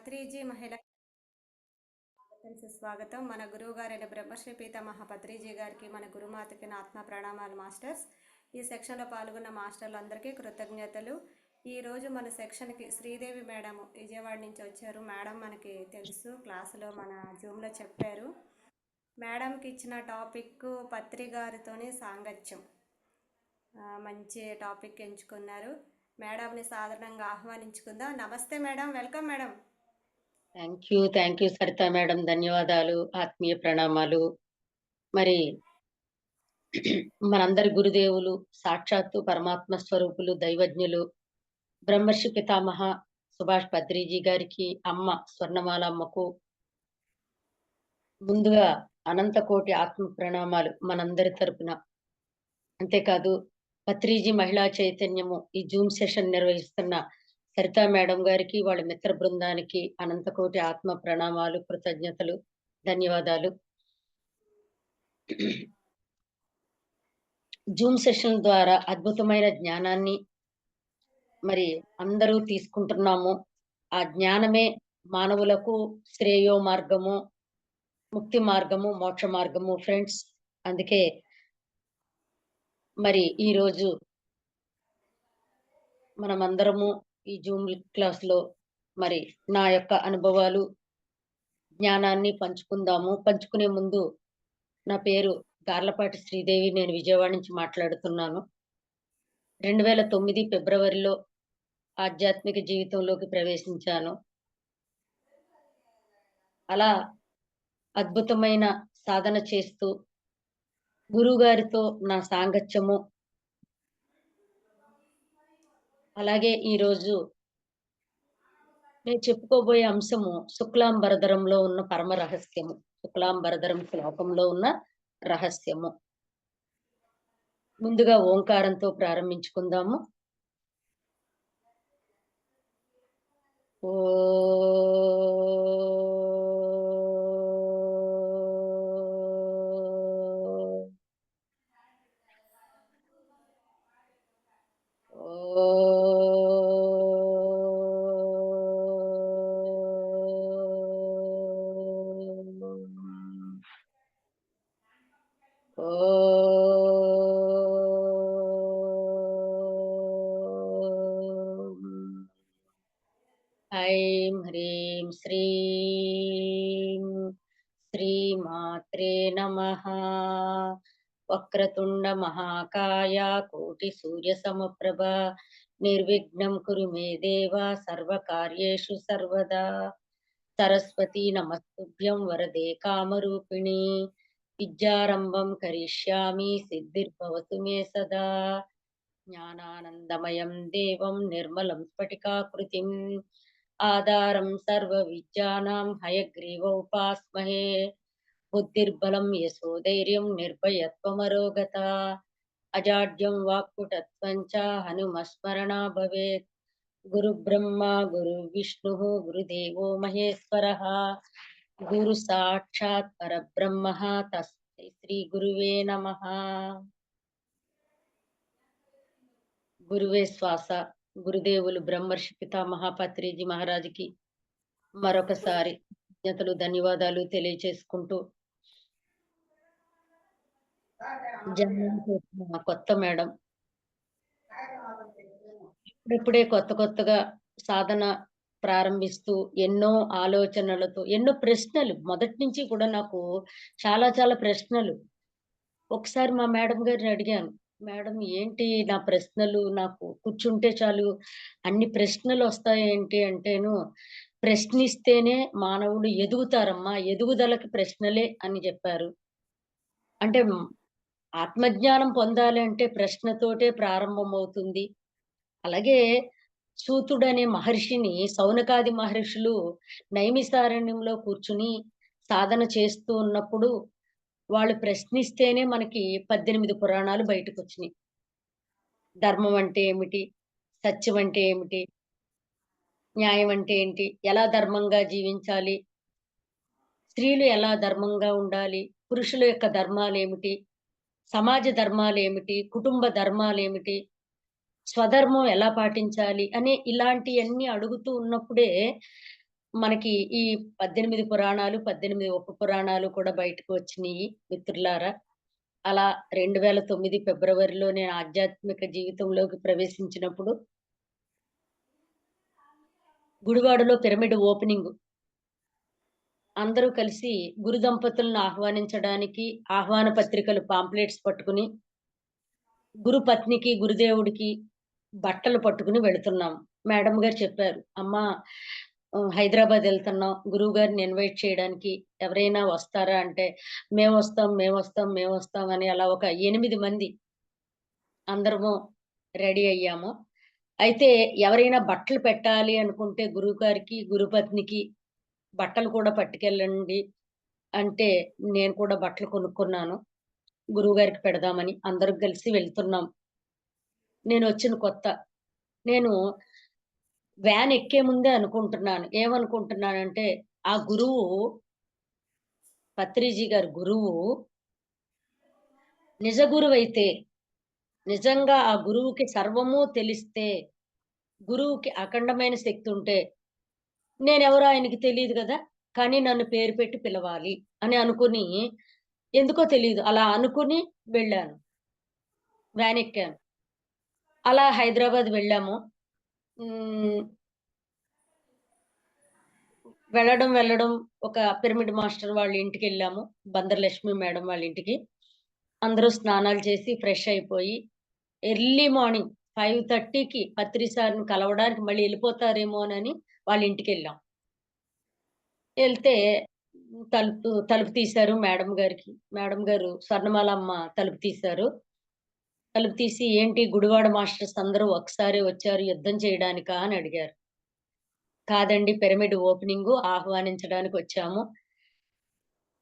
పత్రిజీ మహిళ స్వాగతం. మన గురువు గారైన బ్రహ్మశ్రీ పీతామహ పత్రిజీ గారికి, మన గురుమాతకి నా ఆత్మ ప్రణామాలు మాస్టర్స్. ఈ సెక్షన్లో పాల్గొన్న మాస్టర్లు అందరికీ కృతజ్ఞతలు. ఈరోజు మన సెక్షన్కి శ్రీదేవి మేడం విజయవాడ నుంచి వచ్చారు. మేడం మనకి తెలుసు, క్లాసులో మన జూమ్లో చెప్పారు. మేడంకి ఇచ్చిన టాపిక్ పత్రి గారితోని సాంగత్యం. మంచి టాపిక్ ఎంచుకున్నారు. మేడంని సాధారణంగా ఆహ్వానించుకుందాం. నమస్తే madam, welcome madam. Thank you Saritha madam, ధన్యవాదాలు, ఆత్మీయ ప్రణామాలు. మరి మనందరి గురుదేవులు సాక్షాత్తు పరమాత్మ స్వరూపులు, దైవజ్ఞులు బ్రహ్మర్షి పితామహ సుభాష్ పత్రిజీ గారికి, అమ్మ స్వర్ణమాల అమ్మకు ముందుగా అనంత కోటి ఆత్మ ప్రణామాలు మనందరి తరపున. అంతేకాదు పత్రిజీ మహిళా చైతన్యము ఈ జూమ్ సెషన్ నిర్వహిస్తున్న సరితా మేడం గారికి, వాళ్ళ మిత్ర బృందానికి అనంతకోటి ఆత్మ ప్రణామాలు, కృతజ్ఞతలు, ధన్యవాదాలు. జూమ్ సెషన్ ద్వారా అద్భుతమైన జ్ఞానాన్ని మరి అందరూ తీసుకుంటున్నాము. ఆ జ్ఞానమే మానవులకు శ్రేయో మార్గము, ముక్తి మార్గము, మోక్ష మార్గము ఫ్రెండ్స్. అందుకే మరి ఈరోజు మనమందరము ఈ జూమ్ క్లాస్ లో మరి నా యొక్క అనుభవాలు, జ్ఞానాన్ని పంచుకుందాము. పంచుకునే ముందు, నా పేరు గార్లపాటి శ్రీదేవి, నేను విజయవాడ నుంచి మాట్లాడుతున్నాను. 2009 ఫిబ్రవరిలో ఆధ్యాత్మిక జీవితంలోకి ప్రవేశించాను. అలా అద్భుతమైన సాధన చేస్తూ గురువుగారితో నా సాంగత్యము, అలాగే ఈరోజు నేను చెప్పుకోబోయే అంశము శుక్లాంబరధరంలో ఉన్న పరమ రహస్యము, శుక్లాంబరధరం శ్లోకంలో ఉన్న రహస్యము. ముందుగా ఓంకారంతో ప్రారంభించుకుందాము. ఓ ఐం హ్రీం శ్రీం శ్రీమాత్రే నమః. వక్రతుండ మహాకాయ కోటి సూర్య సమప్రభ నిర్విఘ్నం కురు మే దేవ సర్వకార్యేషు సర్వదా. సరస్వతి నమస్తుభ్యం వరదే కామరూపిణి విద్యారంభం కరిష్యామి సిద్ధిర్భవతు మే సదా. జ్ఞానానందమయం దేవం నిర్మలం స్ఫటికాకృతిం ఆధారం సర్వ విద్యానాం హయగ్రీవోపాస్మహే. బుద్ధిర్బలం యశోధైర్యం నిర్భయత్వమరోగత అజాడ్యం వాక్కుటత్వం చ హనుమస్మరణా భవేత్. గురు బ్రహ్మ గురు విష్ణు గురుదేవో మహేశ్వరః. గురు సాక్షాత్ పరబ్రహ్మ తస్మై శ్రీ గురువే నమః. గురువే శ్వాస. గురుదేవులు బ్రహ్మర్షి పితామహ పత్రిజీ మహారాజుకి మరొకసారి కృతజ్ఞతలు, ధన్యవాదాలు తెలియచేసుకుంటూ, కొత్త మేడం ఇప్పుడే కొత్తగా సాధన ప్రారంభిస్తూ ఎన్నో ఆలోచనలతో, ఎన్నో ప్రశ్నలు, మొదటి నుంచి కూడా నాకు చాలా ప్రశ్నలు. ఒకసారి మా మేడం గారిని అడిగాను, మేడం ఏంటి నా ప్రశ్నలు, నాకు కూర్చుంటే చాలు అన్ని ప్రశ్నలు వస్తాయేంటి అంటేను, ప్రశ్నిస్తేనే మానవుడు ఎదుగుతారమ్మా, ఎదుగుదలకి ప్రశ్నలే అని చెప్పారు. అంటే ఆత్మజ్ఞానం పొందాలి అంటే ప్రశ్నతోటే ప్రారంభమవుతుంది. అలాగే సూతుడనే మహర్షిని సౌనకాది మహర్షులు నైమిసారణ్యంలో కూర్చుని సాధన చేస్తూ ఉన్నప్పుడు వాళ్ళు ప్రశ్నిస్తేనే మనకి 18 పురాణాలు బయటకు వచ్చినాయి. ధర్మం అంటే ఏమిటి, సత్యం అంటే ఏమిటి, న్యాయం అంటే ఏంటి, ఎలా ధర్మంగా జీవించాలి, స్త్రీలు ఎలా ధర్మంగా ఉండాలి, పురుషుల యొక్క ధర్మాలు ఏమిటి, సమాజ ధర్మాలు ఏమిటి, కుటుంబ ధర్మాలు ఏమిటి, స్వధర్మం ఎలా పాటించాలి అనే ఇలాంటివన్నీ అడుగుతూ ఉన్నప్పుడే మనకి ఈ 18 పురాణాలు, 18 ఉప పురాణాలు కూడా బయటకు వచ్చినియి మిత్రులారా. అలా 2009 ఫిబ్రవరిలో నేను ఆధ్యాత్మిక జీవితంలోకి ప్రవేశించినప్పుడు గుడివాడలో పిరమిడ్ ఓపెనింగ్. అందరూ కలిసి గురు దంపతులను ఆహ్వానించడానికి ఆహ్వాన పత్రికలు, పాంప్లెట్స్ పట్టుకుని గురు పత్నికి, గురుదేవుడికి బట్టలు పట్టుకుని వెళుతున్నాం. మేడం గారు చెప్పారు, "అమ్మా హైదరాబాద్ ఎళ్తున్నాం. గురువుగారిని ఇన్వైట్ చేయడానికి. ఎవరైనా వస్తారా?" అంటే, "మేమొస్తాం, మేమొస్తాం, మేమొస్తాం" అని అలా ఒక 8 మంది అందరము రెడీ అయ్యాము. అయితే ఎవరైనా బట్టలు పెట్టాలి అనుకుంటే గురువుగారికి, గురుపత్నికి బట్టలు కూడా పట్టుకెళ్ళండి అంటే, నేను కూడా బట్టలు కొనుక్కున్నాను. గురువుగారికి పెడదామని. అందరం కలిసి వెళ్తున్నాం. నేనొచ్చిన కొత్త. నేను వ్యాన్ ఎక్కే ముందే అనుకుంటున్నాను. ఏమనుకుంటున్నానంటే, ఆ గురువు పత్రిజీ గారు గురువు నిజ గురువైతే, నిజంగా ఆ గురువుకి సర్వము తెలిస్తే, గురువుకి అఖండమైన శక్తి ఉంటే, నేనెవరో ఆయనకి తెలీదు గదా! కానీ నన్ను పేరు పెట్టి పిలవాలి అని అనుకుని, ఎందుకో తెలీదు. అలా అనుకుని వెళ్ళాను. వ్యాన్ ఎక్కాను. అలా హైదరాబాద్ వెళ్ళాము. హ్మ్. వెళ్ళడం ఒక పిరమిడ్ మాస్టర్ వాళ్ళ ఇంటికెళ్ళాము. బందర్ లక్ష్మి మేడం వాళ్ళ ఇంటికి. అందరూ స్నానాలు చేసి ఫ్రెష్ అయిపోయి, ఎర్లీ మార్నింగ్ 5:30కి పత్రి సార్‌ని కలవడానికి మళ్ళీ ఎళ్ళిపోతారేమోనని వాళ్ళ ఇంటికెళ్ళాం. ఎళ్తే తలుపు తీశారు మేడం గారికి. మేడం గారు స్వర్ణమాలమ్మ తలుపు తీశారు. తలుపు తీసి, "ఏంటి గుడివాడ మాస్టర్స్ అందరూ ఒకసారే వచ్చారు యుద్ధం చేయడానికా?" అని అడిగారు. "కాదండి పిరమిడ్ ఓపెనింగు ఆహ్వానించడానికొచ్చాము.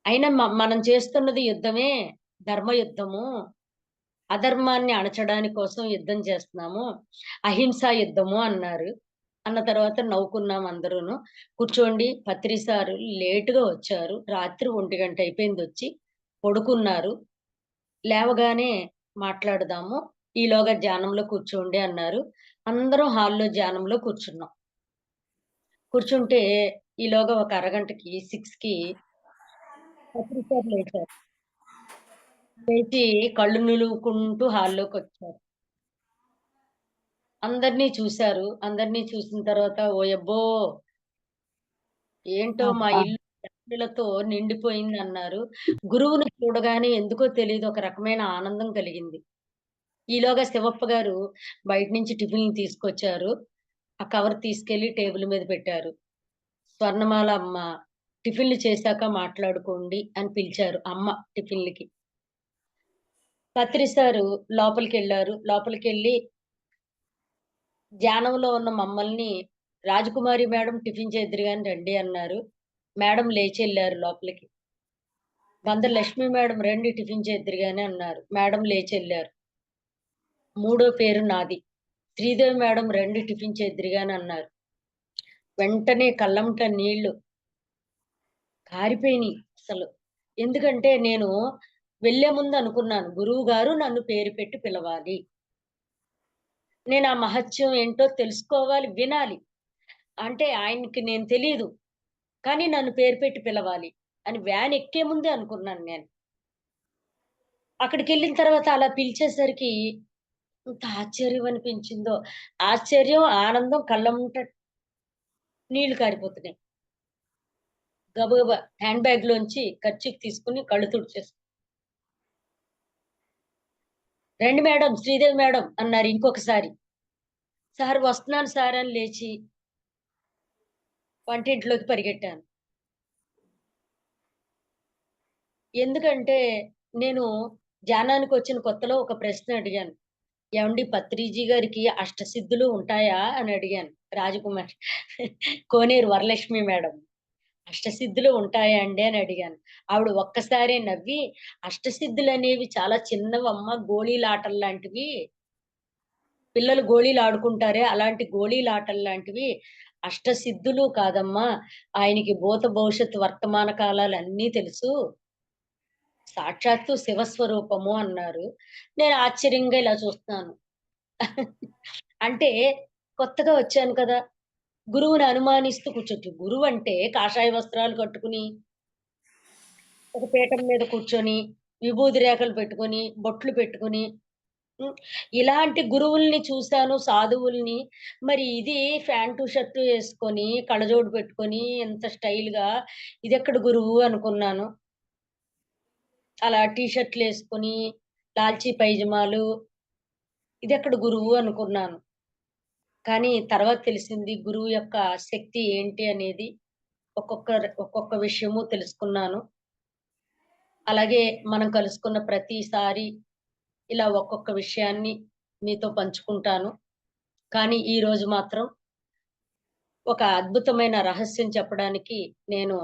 అయినా మనం చేస్తున్నది యుద్ధమే. ధర్మ యుద్ధము. అధర్మాన్ని అణచడానికి కోసం యుద్ధం చేస్తున్నాము. అహింసా యుద్ధము" అన్నారు. అన్న తర్వాత నవ్వుకున్నాం అందరూను. "కూర్చోండి పత్రి సారు లేట్‌గా వచ్చారు. రాత్రి 1 అయిపోయిందొచ్చి. పడుకున్నారు. లేవగానే మాట్లాడదాము. ఈలోగా ధ్యానంలో కూర్చోండి" అన్నారు. అందరం హాల్‌లో ధ్యానంలో కూర్చున్నాం. కూర్చుంటే ఈలోగా ఒక అరగంటకి 6కి పత్రి సార్ లేచారు. లేచి కళ్ళు నులువుకుంటూ హాల్లోకొచ్చారు. అందరిని చూసారు. అందరిని చూసిన తర్వాత ఓయబ్బో! ఏంటో మా అబ్బా! ఇల్లు లక్ష్మిలతో నిండిపోయిందన్నారు. గురువుని చూడగానే ఎందుకో తెలీదు ఒక రకమైన ఆనందం కలిగింది. ఈలోగా శివప్ప గారు బయట నుంచి టిఫిన్‌లు తీసుకొచ్చారు. ఆ కవర్ తీసుకెళ్ళి టేబుల్ మీద పెట్టారు. స్వర్ణమాల అమ్మ టిఫిన్‌లు చేశాక మాట్లాడుకోండి అని పిలిచారు అమ్మ టిఫిన్‌లకి. పత్రి సారు లోపలికెళ్లారు. లోపలికెళ్ళి ధ్యానంలో ఉన్న మమ్మల్ని రాజకుమారి మేడం టిఫిన్ చేద్దురు గాని రండి అన్నారు. మేడం లేచెళ్లారు లోపలికి. బందరు లక్ష్మి మేడం రండి టిఫిన్ చేద్దురు గాని అన్నారు. మేడం లేచెళ్లారు. మూడో పేరు నాది. శ్రీదేవి మేడం రండి టిఫిన్ చేద్దురు గాని అన్నారు. వెంటనే కళ్ళమ్మట నీళ్లు కారిపోయినియి అసలు. ఎందుకంటే నేను వెళ్ళే ముందు అనుకున్నాను. గురువు గారు నన్ను పేరు పెట్టి పిలవాలి. నేను ఆ మహత్యం ఏంటో తెలుసుకోవాలి, వినాలి. అంటే ఆయనకి నేను తెలీదు. కానీ నన్ను పేరు పెట్టి పిలవాలి అని వ్యాన్ ఎక్కే ముందే అనుకున్నాను నేను. అక్కడికెళ్ళిన తర్వాత అలా పిలిచేసరికి ఎంత ఆశ్చర్యం అనిపించిందో. ఆశ్చర్యం, ఆనందం కళ్ళమ్మట నీళ్లు కారిపోతున్నాయి. గబగబా హ్యాండ్ బ్యాగ్‌లోంచి కర్చీఫ్ తీసుకొని కళ్ళు తుడిచేసుకున్నా. "రండి మేడం, శ్రీదేవి మేడం" అన్నారు ఇంకొకసారి. "సార్ వస్తున్నాను సార్" అని లేచి వంటింట్లోకి పరిగెట్టాను. ఎందుకంటే నేను ధ్యానానికొచ్చిన కొత్తలో ఒక ప్రశ్న అడిగాను. "ఏవండీ పత్రిజీ గారికి అష్టసిద్ధులు ఉంటాయా?" అని అడిగాను. రాజకుమారి కోనేరు వరలక్ష్మి మేడం. "అష్టసిద్ధులు ఉంటాయా అండి?" అని అడిగాను. ఆవిడ ఒక్కసారే నవ్వి, "అష్టసిద్ధులనేవి చాలా చిన్నవమ్మ గోళీలాటల్లాంటివి. పిల్లలు గోళీలాడుకుంటారే అలాంటి గోళీలాటల్లాంటివి. అష్టసిద్ధులు కాదమ్మా! ఆయనకి భూత భవిష్యత్తు వర్తమాన కాలాలన్నీ తెలుసు. సాక్షాత్తు శివస్వరూపము" అన్నారు. నేను ఆశ్చర్యంగా ఇలా చూస్తున్నాను. అంటే కొత్తగా వచ్చాను కదా! గురువుని అనుమానిస్తూ కూర్చోచ్చు. గురువు అంటే కాషాయ వస్త్రాలు కట్టుకుని, ఒక పీఠం మీద కూర్చొని, విభూది రేఖలు పెట్టుకొని, బొట్లు పెట్టుకొని హ్మ్. ఇలాంటి గురువుల్ని చూసాను, సాధువుల్ని. మరి ఇది ఫ్యాంటు, షర్టు యేసుకొని, కళ్ళజోడు పెట్టుకొని, ఎంత స్టైల్‌గా ఇదెక్కడ గురువు అనుకున్నాను. అలా టీ షర్ట్‌లేసుకొని, లాల్చీ పైజామాలు ఇదెక్కడ గురువు అనుకున్నాను. కానీ తర్వాత తెలిసింది గురువు యొక్క శక్తి ఏంటి అనేది ఒక్కొక్క విషయము తెలుసుకున్నాను. అలాగే మనం కలుసుకున్న ప్రతిసారి ఇలా ఒక్కొక్క విషయాన్ని మీతో పంచుకుంటాను. కానీ ఈరోజు మాత్రం ఒక అద్భుతమైన రహస్యం చెప్పడానికి నేను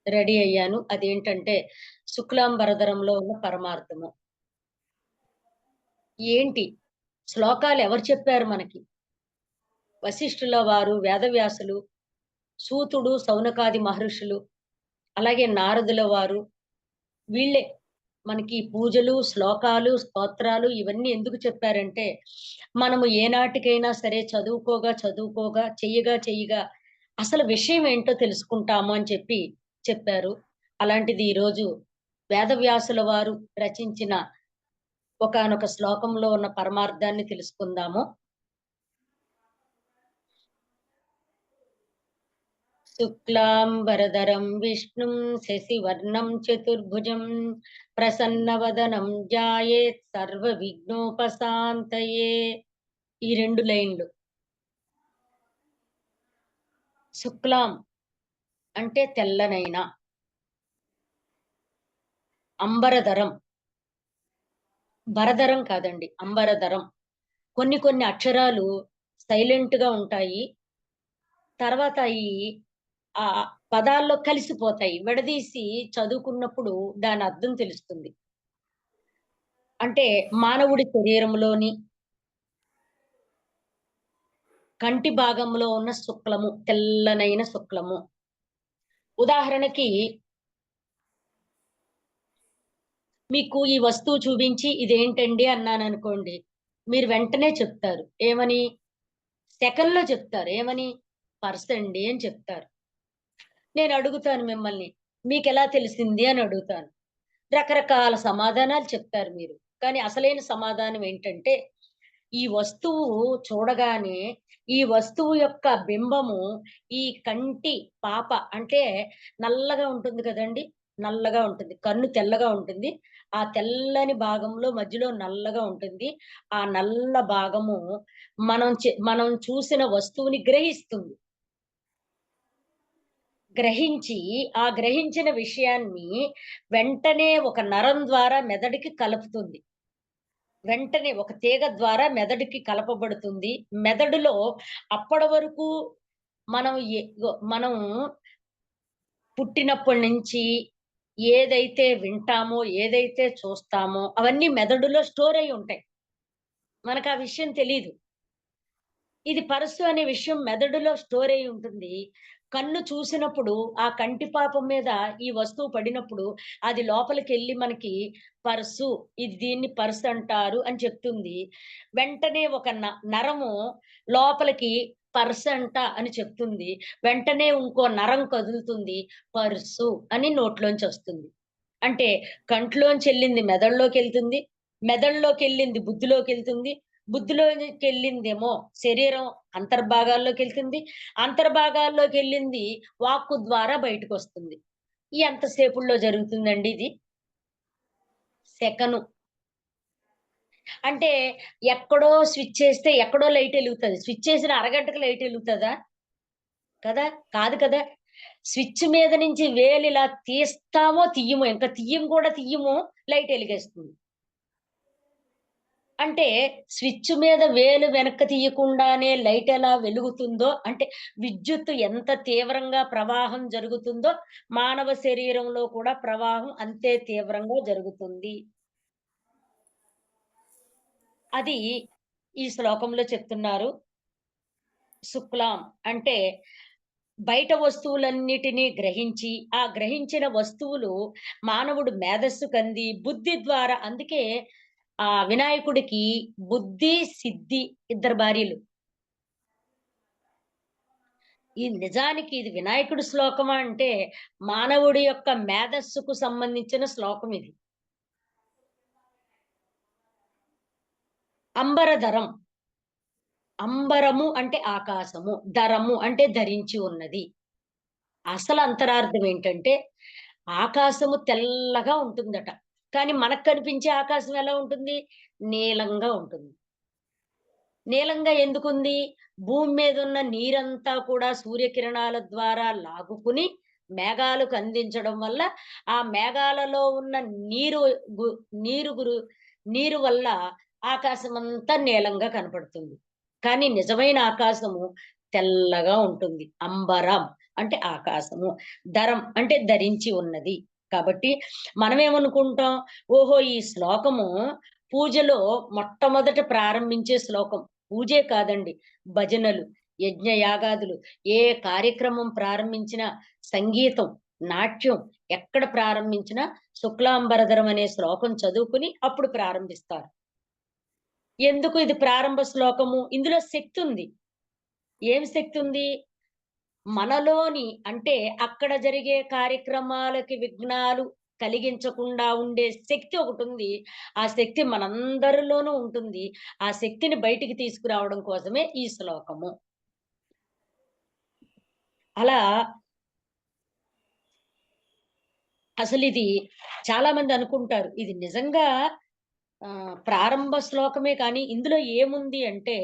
రెడీ అయ్యాను. అదేంటంటే శుక్లాంబరధరంలో ఉన్న పరమార్థము. ఏంటి? శ్లోకాలు ఎవరు చెప్పారు మనకి? వశిష్ఠుల వారు, వేదవ్యాసులు, సూతుడు, సౌనకాది మహర్షులు, అలాగే నారదుల వారు వీళ్ళే మనకి పూజలు, శ్లోకాలు, స్తోత్రాలు ఇవన్నీ ఎందుకు చెప్పారంటే, మనము ఏనాటికైనా సరే చదువుకోగా, చెయ్యగా అసలు విషయం ఏంటో తెలుసుకుంటాము అని చెప్పారు. అలాంటిది ఈరోజు వేదవ్యాసుల వారు రచించిన ఒకానొక శ్లోకంలో ఉన్న పరమార్థాన్ని తెలుసుకుందాము. శుక్లాంబరధరం విష్ణుం శశివర్ణం చతుర్భుజం ప్రసన్నవదనం ధ్యాయేత్ సర్వ విఘ్నోపశాంతయే. ఈ 2 లైన్‌లు. శుక్లాం అంటే తెల్లనైన, అంబరధరం, బరధరం కాదండి. అంబరధరం. కొన్ని అక్షరాలు సైలెంట్‌గా ఉంటాయి. తర్వాత పదాల్లో కలిసిపోతాయి. విడదీసి చదువుకున్నప్పుడు దాని అర్థం తెలుస్తుంది. అంటే మానవుడి శరీరంలోని కంటి భాగంలో ఉన్న శుక్లము, తెల్లనైన శుక్లము. ఉదాహరణకి మీకు ఈ వస్తువు చూపించి ఇదేంటండి అన్నాననుకోండి. మీరు వెంటనే చెప్తారు. ఏమని? సెకన్‌లో చెప్తారు. ఏమని? పర్స్ అండి అని చెప్తారు. నేనడుగుతాను మిమ్మల్ని, మీకెలా తెలిసింది అని అడుగుతాను. రకరకాల సమాధానాలు చెప్తారు మీరు. కానీ అసలైన సమాధానం ఏంటంటే, ఈ వస్తువు చూడగానే, ఈ వస్తువు యొక్క బింబము ఈ కంటి పాప అంటే నల్లగా ఉంటుంది కదండీ! నల్లగా ఉంటుంది. కన్ను తెల్లగా ఉంటుంది. ఆ తెల్లని భాగంలో మధ్యలో నల్లగా ఉంటుంది. ఆ నల్ల భాగము మనం చూసిన వస్తువుని గ్రహిస్తుంది. గ్రహించి, ఆ గ్రహించిన విషయాన్ని వెంటనే ఒక నరం ద్వారా మెదడుకి కలుపుతుంది. వెంటనే ఒక తీగ ద్వారా మెదడుకి కలపబడుతుంది. మెదడులో అప్పటి వరకు మనం మనం పుట్టినప్పటి నుంచి ఏదైతే వింటామో, ఏదైతే చూస్తామో అవన్నీ మెదడులో స్టోర్ అయ్యి ఉంటాయి. మనకా విషయం తెలీదు. ఇది పరస్సు అనే విషయం మెదడులో స్టోర్ అయ్యి ఉంటుంది. కన్ను చూసినప్పుడు ఆ కంటి పాపం మీద ఈ వస్తువు పడినప్పుడు అది లోపలికెళ్ళి మనకి పర్సు, దీన్ని పర్స్ అంటారు అని చెప్తుంది. వెంటనే ఒక నరము లోపలికి పర్స్ అంట అని చెప్తుంది. వెంటనే ఇంకో నరం కదులుతుంది. పర్సు అని నోట్లోంచొస్తుంది. అంటే కంట్లోంచెళ్ళింది మెదడులోకెళ్తుంది. మెదడులోకెళ్ళింది బుద్ధిలోకెళ్తుంది. బుద్ధిలోకెళ్ళిందేమో శరీరం అంతర్భాగాల్లోకెళ్తుంది. అంతర్భాగాల్లోకెళ్ళింది వాక్కు ద్వారా బయటకొస్తుంది. ఎంత సేపుల్లో జరుగుతుందండి ఇది? సెకను. అంటే ఎక్కడో స్విచ్చేస్తే ఎక్కడో లైటెలుగుతది. స్విచ్చేసిన అరగంటకి లైటెలుగుతదా? కదా! కాదు కదా! స్విచ్ మీద నుంచి వేలిలా తీస్తామో, తియ్యమో, ఇంకా కూడా తియ్యము లైటెలిగేస్తుంది. అంటే స్విచ్ మీద వేలు వెనక్కి తీయకుండానే లైట్ ఎలా వెలుగుతుందో, అంటే విద్యుత్తు ఎంత తీవ్రంగా ప్రవాహం జరుగుతుందో, మానవ శరీరంలో కూడా ప్రవాహం అంతే తీవ్రంగా జరుగుతుంది. అది ఈ శ్లోకంలో చెప్తున్నారు. శుక్లాం అంటే బయట వస్తువులన్నిటిని గ్రహించి, ఆ గ్రహించిన వస్తువులు మానవుడు మేధస్సు కంది, బుద్ధి ద్వారా అందుకే వినాయకుడికి బుద్ధి, సిద్ధి ఇద్దరు భార్యలు. ఈ నిజానికి ఇది వినాయకుడి శ్లోకమా అంటే, మానవుడి యొక్క మేధస్సుకు సంబంధించిన శ్లోకం ఇది. అంబరధరం. అంబరము అంటే ఆకాశము, ధరము అంటే ధరించి ఉన్నది. అసలు అంతరార్థం ఏంటంటే, ఆకాశము తెల్లగా ఉంటుందట. కానీ మనకు కనిపించే ఆకాశం ఎలా ఉంటుంది? నీలంగా ఉంటుంది. నీలంగా ఎందుకుంది? భూమి మీదున్న నీరంతా కూడా సూర్యకిరణాల ద్వారా లాగుకుని మేఘాలకు అందించడం వల్ల, ఆ మేఘాలలో ఉన్న నీరు గు నీరు గురు నీరు వల్ల ఆకాశమంతా నీలంగా కనపడుతుంది. కానీ నిజమైన ఆకాశము తెల్లగా ఉంటుంది. అంబరం అంటే ఆకాశము. ధరం అంటే ధరించి ఉన్నది. కాబట్టి మనమేమనుకుంటాం, ఓహో! ఈ శ్లోకము పూజలో మొట్టమొదట ప్రారంభించే శ్లోకం. పూజే కాదండి. భజనలు, యజ్ఞయాగాదులు ఏ కార్యక్రమం ప్రారంభించినా సంగీతం, నాట్యం ఎక్కడ ప్రారంభించినా శుక్లాంబరధరం అనే శ్లోకం చదువుకుని అప్పుడు ప్రారంభిస్తారు. ఎందుకు ఇది ప్రారంభ శ్లోకము? ఇందులో శక్తుంది. ఏం శక్తుంది? మనలోని అంటే అక్కడ జరిగే కార్యక్రమాలకి విఘ్నాలు కలిగించకుండా ఉండే శక్తి ఒకటుంది. ఆ శక్తి మనందరిలోనూ ఉంటుంది. ఆ శక్తిని బయటికి తీసుకురావడం కోసమే ఈ శ్లోకము. అలా అసలిది చాలా మంది అనుకుంటారు. ఇది నిజంగా ప్రారంభ శ్లోకమే కానీ ఇందులో ఏముంది అంటే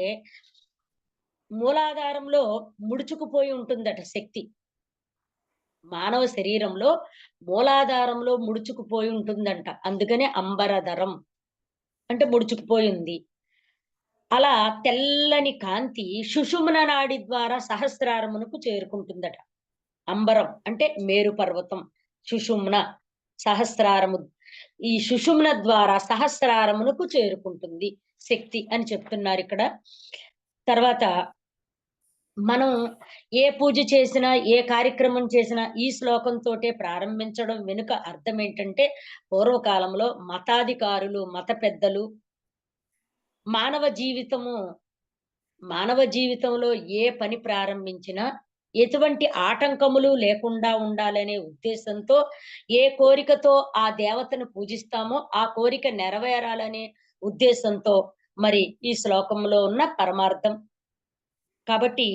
మూలాధారంలో ముడుచుకుపోయి ఉంటుందట శక్తి. మానవ శరీరంలో మూలాధారంలో ముడుచుకుపోయి ఉంటుందంట. అందుకనే అంబరధరం అంటే ముడుచుకుపోయింది. అలా తెల్లని కాంతి సుషుమ్న నాడి ద్వారా సహస్రారమునకు చేరుకుంటుందట. అంబరం అంటే మేరు పర్వతం. సుషుమ్న సహస్రారము. ఈ సుషుమ్న ద్వారా సహస్రారమునకు చేరుకుంటుంది శక్తి అని చెప్తున్నారిక్కడ. తర్వాత మనం ఏ పూజ చేసినా, ఏ కార్యక్రమం చేసినా ఈ శ్లోకంతోటే ప్రారంభించడం వెనుక అర్థమేంటంటే, పూర్వకాలంలో మతాధికారులు, మత పెద్దలు మానవ జీవితము మానవ జీవితంలో ఏ పని ప్రారంభించినా ఎటువంటి ఆటంకములు లేకుండా ఉండాలనే ఉద్దేశంతో, ఏ కోరికతో ఆ దేవతను పూజిస్తామో, ఆ కోరిక నెరవేరాలనే ఉద్దేశంతో మరి ఈ శ్లోకంలో ఉన్న పరమార్థం. కాబట్టి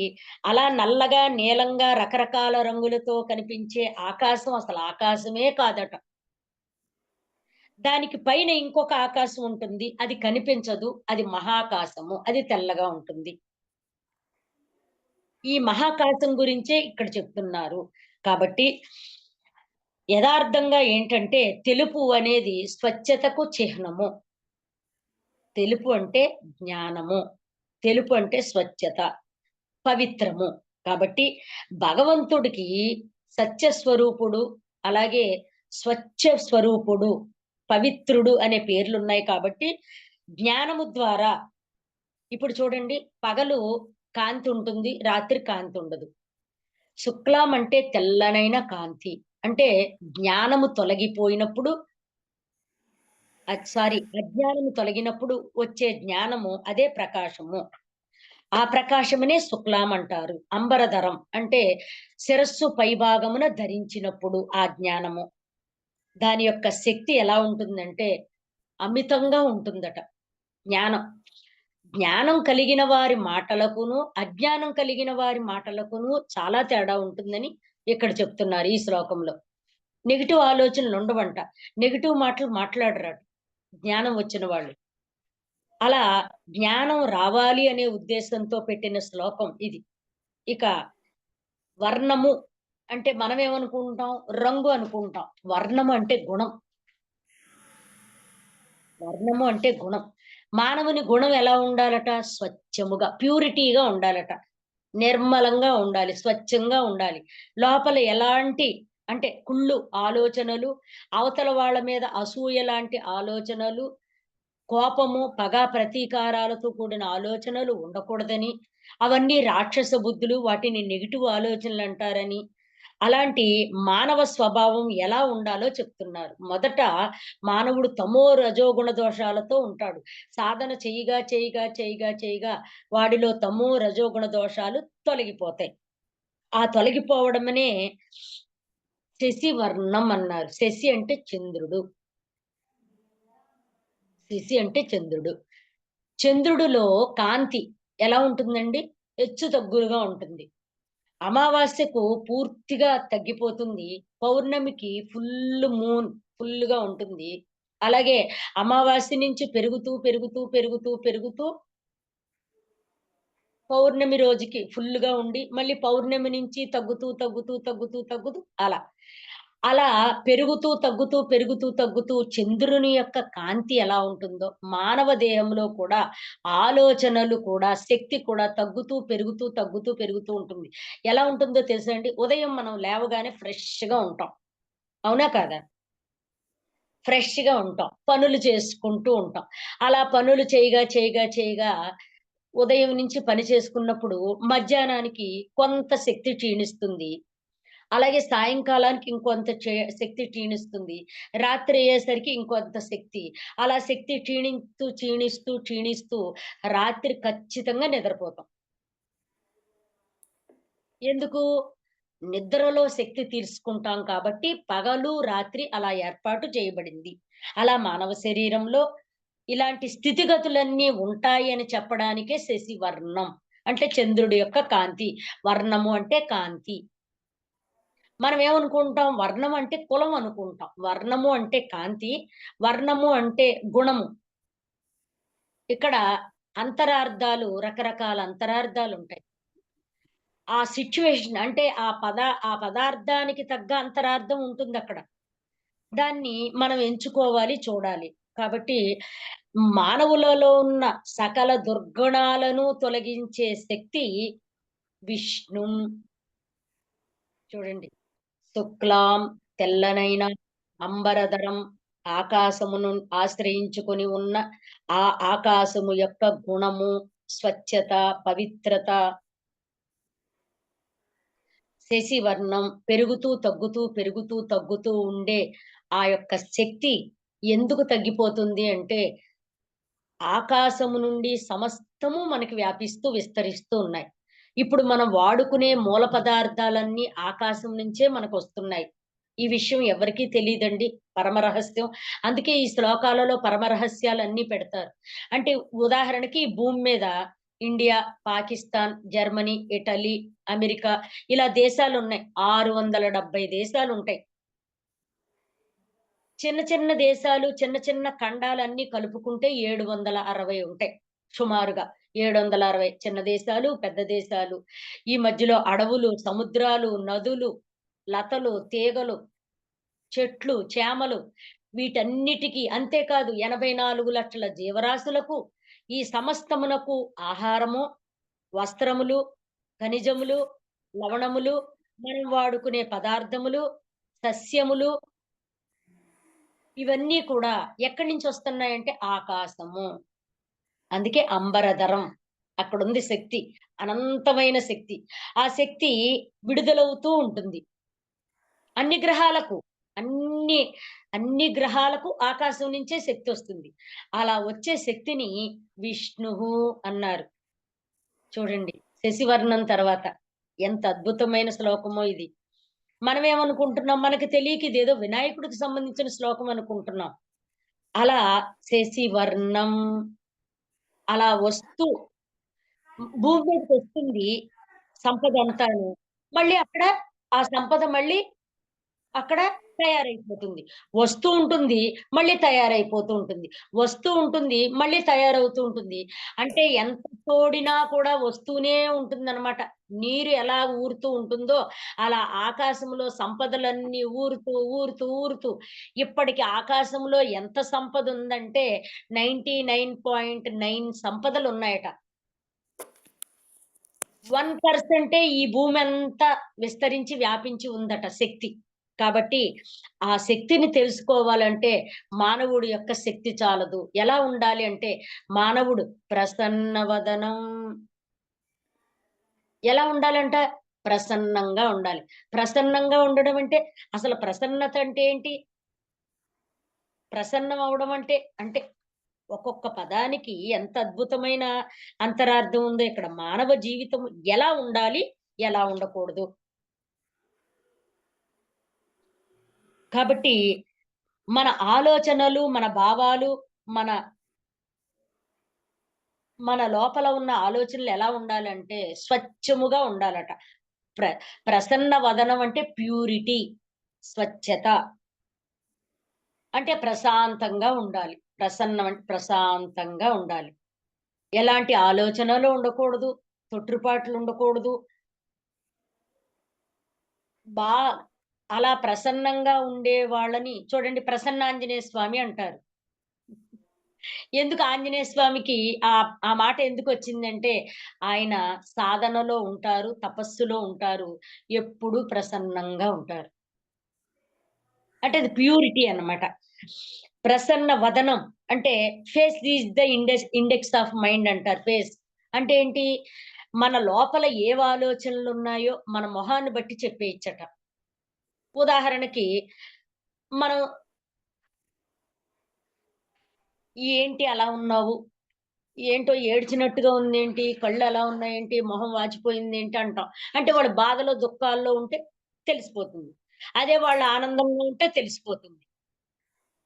అలా నల్లగా, నీలంగా రకరకాల రంగులతో కనిపించే ఆకాశం అసలు ఆకాశమే కాదట. దానికి పైన ఇంకొక ఆకాశం ఉంటుంది. అది కనిపించదు. అది మహాకాశము. అది తెల్లగా ఉంటుంది. ఈ మహాకాశం గురించే ఇక్కడ చెప్తున్నారు. కాబట్టి యదార్థంగా ఏంటంటే తెలుపు అనేది స్వచ్ఛతకు చిహ్నము. తెలుపు అంటే జ్ఞానము. తెలుపు అంటే స్వచ్ఛత, పవిత్రము. కాబట్టి భగవంతుడికి సత్య స్వరూపుడు, అలాగే స్వచ్ఛ స్వరూపుడు, పవిత్రుడు అనే పేర్లున్నాయి కాబట్టి జ్ఞానము ద్వారా ఇప్పుడు చూడండి పగలు కాంతి ఉంటుంది, రాత్రి కాంతి ఉండదు. శుక్లం అంటే తెల్లనైన కాంతి. అంటే జ్ఞానము తొలగిపోయినప్పుడు అజ్ఞానము తొలగినప్పుడు వచ్చే జ్ఞానము అదే ప్రకాశము. ఆ ప్రకాశమునే శుక్లాం అంటారు. అంబరధరం అంటే శిరస్సు పైభాగమున ధరించినప్పుడు ఆ జ్ఞానము. దాని యొక్క శక్తి ఎలా ఉంటుందంటే అమితంగా ఉంటుందట జ్ఞానం. జ్ఞానం కలిగిన వారి మాటలకును, అజ్ఞానం కలిగిన వారి మాటలకును చాలా తేడా ఉంటుందని ఇక్కడ చెప్తున్నారు ఈ శ్లోకంలో. నెగెటివ్ ఆలోచనలు ఉండవంట. నెగెటివ్ మాటలు మాట్లాడరట జ్ఞానం వచ్చిన వాళ్ళు. అలా జ్ఞానం రావాలి అనే ఉద్దేశంతో పెట్టిన శ్లోకం ఇది. ఇక వర్ణము అంటే మనమేమనుకుంటాం? రంగు అనుకుంటాం. వర్ణము అంటే గుణం. వర్ణము అంటే గుణం. మానవుని గుణం ఎలా ఉండాలట? స్వచ్ఛముగా, ప్యూరిటీగా ఉండాలట. నిర్మలంగా ఉండాలి. స్వచ్ఛంగా ఉండాలి. లోపల ఎలాంటి అంటే కుళ్ళు ఆలోచనలు, అవతల వాళ్ళ మీద అసూయ లాంటి ఆలోచనలు, కోపము, పగ, ప్రతీకారాలతో కూడిన ఆలోచనలు ఉండకూడదని, అవన్నీ రాక్షస బుద్ధులు, వాటిని నెగెటివ్ ఆలోచనలంటారని, అలాంటి మానవ స్వభావం ఎలా ఉండాలో చెప్తున్నారు. మొదట మానవుడు తమో, రజోగుణ దోషాలతో ఉంటాడు. సాధన చెయ్యగా వాడిలో తమో, రజోగుణ దోషాలు తొలగిపోతాయి. ఆ తొలగిపోవడమనే శశి వర్ణం అన్నారు. శశి అంటే చంద్రుడు. శశి అంటే చంద్రుడు. చంద్రుడిలో కాంతి ఎలా ఉంటుందండి? హెచ్చు తగ్గులుగా ఉంటుంది. అమావాస్యకు పూర్తిగా తగ్గిపోతుంది. పౌర్ణమికి ఫుల్‌గా ఉంటుంది. అలాగే అమావాస్య నుంచి పెరుగుతూ పౌర్ణమి రోజుకి ఫుల్‌గా ఉండి, మళ్ళీ పౌర్ణమి నుంచి తగ్గుతూ అలా. అలా పెరుగుతూ చంద్రుని యొక్క కాంతి ఎలా ఉంటుందో, మానవ దేహంలో కూడా ఆలోచనలు కూడా, శక్తి కూడా పెరుగుతూ ఉంటుంది. ఎలా ఉంటుందో తెలుసా అండి? ఉదయం మనం లేవగానే ఫ్రెష్‌గా ఉంటాం. అవునా కాదా? ఫ్రెష్‌గా ఉంటాం. పనులు చేసుకుంటూ ఉంటాం. అలా పనులు చేయగా ఉదయం నుంచి పని చేసుకున్నప్పుడు మధ్యాహ్నానికి కొంత శక్తి క్షీణిస్తుంది. అలాగే సాయంకాలానికి ఇంకొంత శక్తి క్షీణిస్తుంది. రాత్రి అయ్యేసరికి ఇంకొంత శక్తి. అలా శక్తి క్షీణిస్తూ రాత్రి ఖచ్చితంగా నిద్రపోతాం. ఎందుకు? నిద్రలో శక్తి తీసుకుంటాం కాబట్టి పగలు, రాత్రి అలా ఏర్పాటు చేయబడింది. అలా మానవ శరీరంలో ఇలాంటి స్థితిగతులన్నీ ఉంటాయి అని చెప్పడానికే శశివర్ణం. అంటే చంద్రుడి యొక్క కాంతి. వర్ణము అంటే కాంతి. మనం ఏమనుకుంటాం? వర్ణం అంటే కులం అనుకుంటాం. వర్ణము అంటే కాంతి. వర్ణము అంటే గుణము. ఇక్కడ రకరకాల అంతరార్థాలుంటాయి. ఆ సిట్యుయేషన్ అంటే ఆ పదార్థానికి తగ్గ అంతరార్థం ఉంటుందక్కడ. దాన్ని మనం ఎంచుకోవాలి, చూడాలి. కాబట్టి మానవులలో ఉన్న సకల దుర్గుణాలను తొలగించే శక్తి విష్ణుం. చూడండి. శుక్లాం తెల్లనైన అంబరధరం ఆకాశమును ఆశ్రయించుకొని ఉన్న ఆ ఆకాశము యొక్క గుణము, స్వచ్ఛత, పవిత్రత, శశివర్ణం పెరుగుతూ ఉండే ఆ యొక్క శక్తి ఎందుకు తగ్గిపోతుంది అంటే, ఆకాశము నుండి సమస్తము మనకి వ్యాపిస్తూ, విస్తరిస్తూ ఉన్నాయి. ఇప్పుడు మనం వాడుకునే మూల పదార్థాలన్నీ ఆకాశం నుంచే మనకొస్తున్నాయి. ఈ విషయం ఎవరికీ తెలీదండి. పరమ రహస్యం. అందుకే ఈ శ్లోకాలలో పరమ రహస్యాలన్నీ పెడతారు. అంటే ఉదాహరణకి ఈ భూమి మీద India, Pakistan, Germany, Italy, America ఇలా దేశాలున్నాయి. 670 దేశాలుంటాయి. చిన్న దేశాలు, చిన్న ఖండాలన్నీ కలుపుకుంటే 760 ఉంటాయి. సుమారుగా 760 చిన్న దేశాలు, పెద్ద దేశాలు. ఈ మధ్యలో అడవులు, సముద్రాలు, నదులు, లతలు, తీగలు, చెట్లు, చేమలు వీటన్నిటికి అంతేకాదు 84,00,000 జీవరాశులకు ఈ సమస్తమునకు ఆహారము, వస్త్రములు, ఖనిజములు, లవణములు, మనం వాడుకునే పదార్థములు, సస్యములు ఇవన్నీ కూడా ఎక్కడి నుంచొస్తున్నాయంటే ఆకాశము. అందుకే అంబరధరం. అక్కడుంది శక్తి. అనంతమైన శక్తి. ఆ శక్తి విడుదలవుతూ ఉంటుంది. అన్ని గ్రహాలకు. అన్ని, అన్ని గ్రహాలకు ఆకాశం నుంచే శక్తొస్తుంది. అలా వచ్చే శక్తిని విష్ణువు అన్నారు. చూడండి. శశివర్ణం తర్వాత. ఎంత అద్భుతమైన శ్లోకమో ఇది. మనమేమనుకుంటున్నాం, మనకి తెలియక ఇదేదో వినాయకుడికి సంబంధించిన శ్లోకం అనుకుంటున్నాం. అలా శశివర్ణం అలా వస్తూ భూమి మీదకొస్తుంది సంపదంతాను. మళ్ళీ అక్కడ ఆ సంపద మళ్ళీ అక్కడ తయారైపోతుంది. వస్తూ ఉంటుంది, మళ్ళీ తయారైపోతూ ఉంటుంది. వస్తూ ఉంటుంది, మళ్ళీ తయారవుతూ ఉంటుంది. అంటే ఎంత తోడినా కూడా వస్తూనే ఉంటుందనమాట. నీరు ఎలా ఊరుతూ ఉంటుందో, అలా ఆకాశంలో సంపదలన్నీ ఊరుతూ ఇప్పటికి ఆకాశంలో ఎంత సంపదుందంటే 99.9 సంపదలున్నాయట. 1% ఈ భూమంతా విస్తరించి వ్యాపించి ఉందట శక్తి. కాబట్టి ఆ శక్తిని తెలుసుకోవాలంటే మానవుడి యొక్క శక్తి చాలదు. ఎలా ఉండాలి అంటే మానవుడు ప్రసన్నవదనం. ఎలా ఉండాలంట? ప్రసన్నంగా ఉండాలి. ప్రసన్నంగా ఉండడం అంటే అసలు ప్రసన్నత అంటే ఏంటి? ప్రసన్నం అవ్వడం అంటే ఒక్కొక్క పదానికి ఎంత అద్భుతమైన అంతరార్థం ఉందో ఇక్కడ. మానవ జీవితం ఎలా ఉండాలి? ఎలా ఉండకూడదు? కాబట్టి మన ఆలోచనలు, మన భావాలు, మన మన లోపల ఉన్న ఆలోచనలు ఎలా ఉండాలంటే స్వచ్ఛముగా ఉండాలట. ప్ర ప్రసన్న వదనం అంటే ప్యూరిటీ, స్వచ్ఛత. అంటే ప్రశాంతంగా ఉండాలి. ప్రసన్నం అంటే ప్రశాంతంగా ఉండాలి. ఎలాంటి ఆలోచనలు ఉండకూడదు. తొట్రుపాట్లు ఉండకూడదు. బా అలా ప్రసన్నంగా ఉండే వాళ్ళని చూడండి, ప్రసన్నాంజనేయ స్వామి అంటారు. ఎందుకు ఆంజనేయ స్వామికి ఆ మాట ఎందుకొచ్చిందంటే, ఆయన సాధనలో ఉంటారు, తపస్సులో ఉంటారు. ఎప్పుడూ ప్రసన్నంగా ఉంటారు. అంటే అది ప్యూరిటీ అన్నమాట. ప్రసన్న వదనం అంటే face is the index of mind అంటారు. ఫేస్ అంటే ఏంటి? మన లోపల ఏవి ఆలోచనలున్నాయో మన మొహాన్ని బట్టి చెప్పేయచ్చట. ఉదాహరణకి మనం ఏంటి అలా ఉన్నావు? ఏంటో ఏడ్చినట్టుగా ఉందేంటి? కళ్ళు అలా ఉన్నాయేంటి? మొహం వాచిపోయిందేంటి అంటాం. అంటే వాడు బాధలో, దుఃఖాల్లో ఉంటే తెలిసిపోతుంది. అదే వాళ్ళు ఆనందంలో ఉంటే తెలిసిపోతుంది.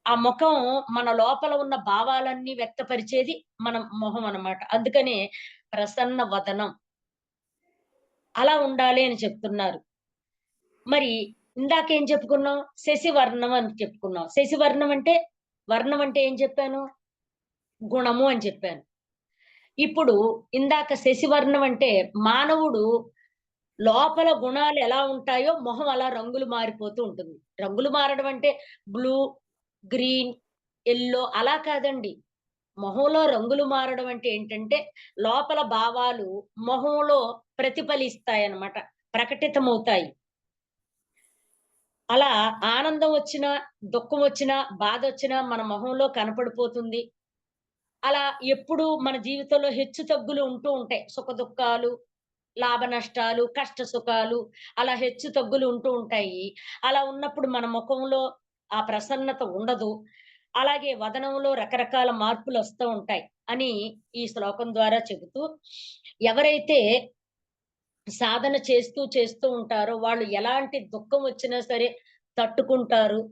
ఆ ముఖం మన లోపల ఉన్న భావాలన్నీ వ్యక్తపరిచేది మన మొహం అన్నమాట. అందుకనే ప్రసన్న వదనం అలా ఉండాలి అని చెప్తున్నారు. మరి ఇందాకేం చెప్పుకున్నాం? శశివర్ణం అని చెప్పుకున్నాం. శశివర్ణం అంటే వర్ణం అంటే ఏం చెప్పాను? గుణము అని చెప్పాను. ఇప్పుడు ఇందాక శశివర్ణం అంటే మానవుడు లోపల గుణాలు ఎలా ఉంటాయో మొహం అలా రంగులు మారిపోతూ ఉంటుంది. రంగులు మారడం అంటే బ్లూ, గ్రీన్, యెల్లో అలా కాదండి. మొహంలో రంగులు మారడం అంటే ఏంటంటే, లోపల భావాలు మొహంలో ప్రతిఫలిస్తాయన్నమాట. ప్రకటితమవుతాయి. అలా ఆనందం వచ్చినా, దుఃఖం వచ్చినా, బాధొచ్చినా మన మొహంలో కనపడిపోతుంది. అలా ఎప్పుడూ మన జీవితంలో హెచ్చుతగ్గులు ఉంటూ ఉంటాయి. సుఖదుఖాలు, లాభ నష్టాలు, కష్ట సుఖాలు అలా హెచ్చుతగ్గులు ఉంటూ ఉంటాయి. అలా ఉన్నప్పుడు మన ముఖంలో ఆ ప్రసన్నత ఉండదు. అలాగే వదనంలో రకరకాల మార్పులొస్తూ ఉంటాయి అని ఈ శ్లోకం ద్వారా చెబుతూ, ఎవరైతే సాధన చేస్తూ ఉంటారో వాళ్ళు ఎలాంటి దుఃఖం వచ్చినా సరే తట్టుకుంటారు.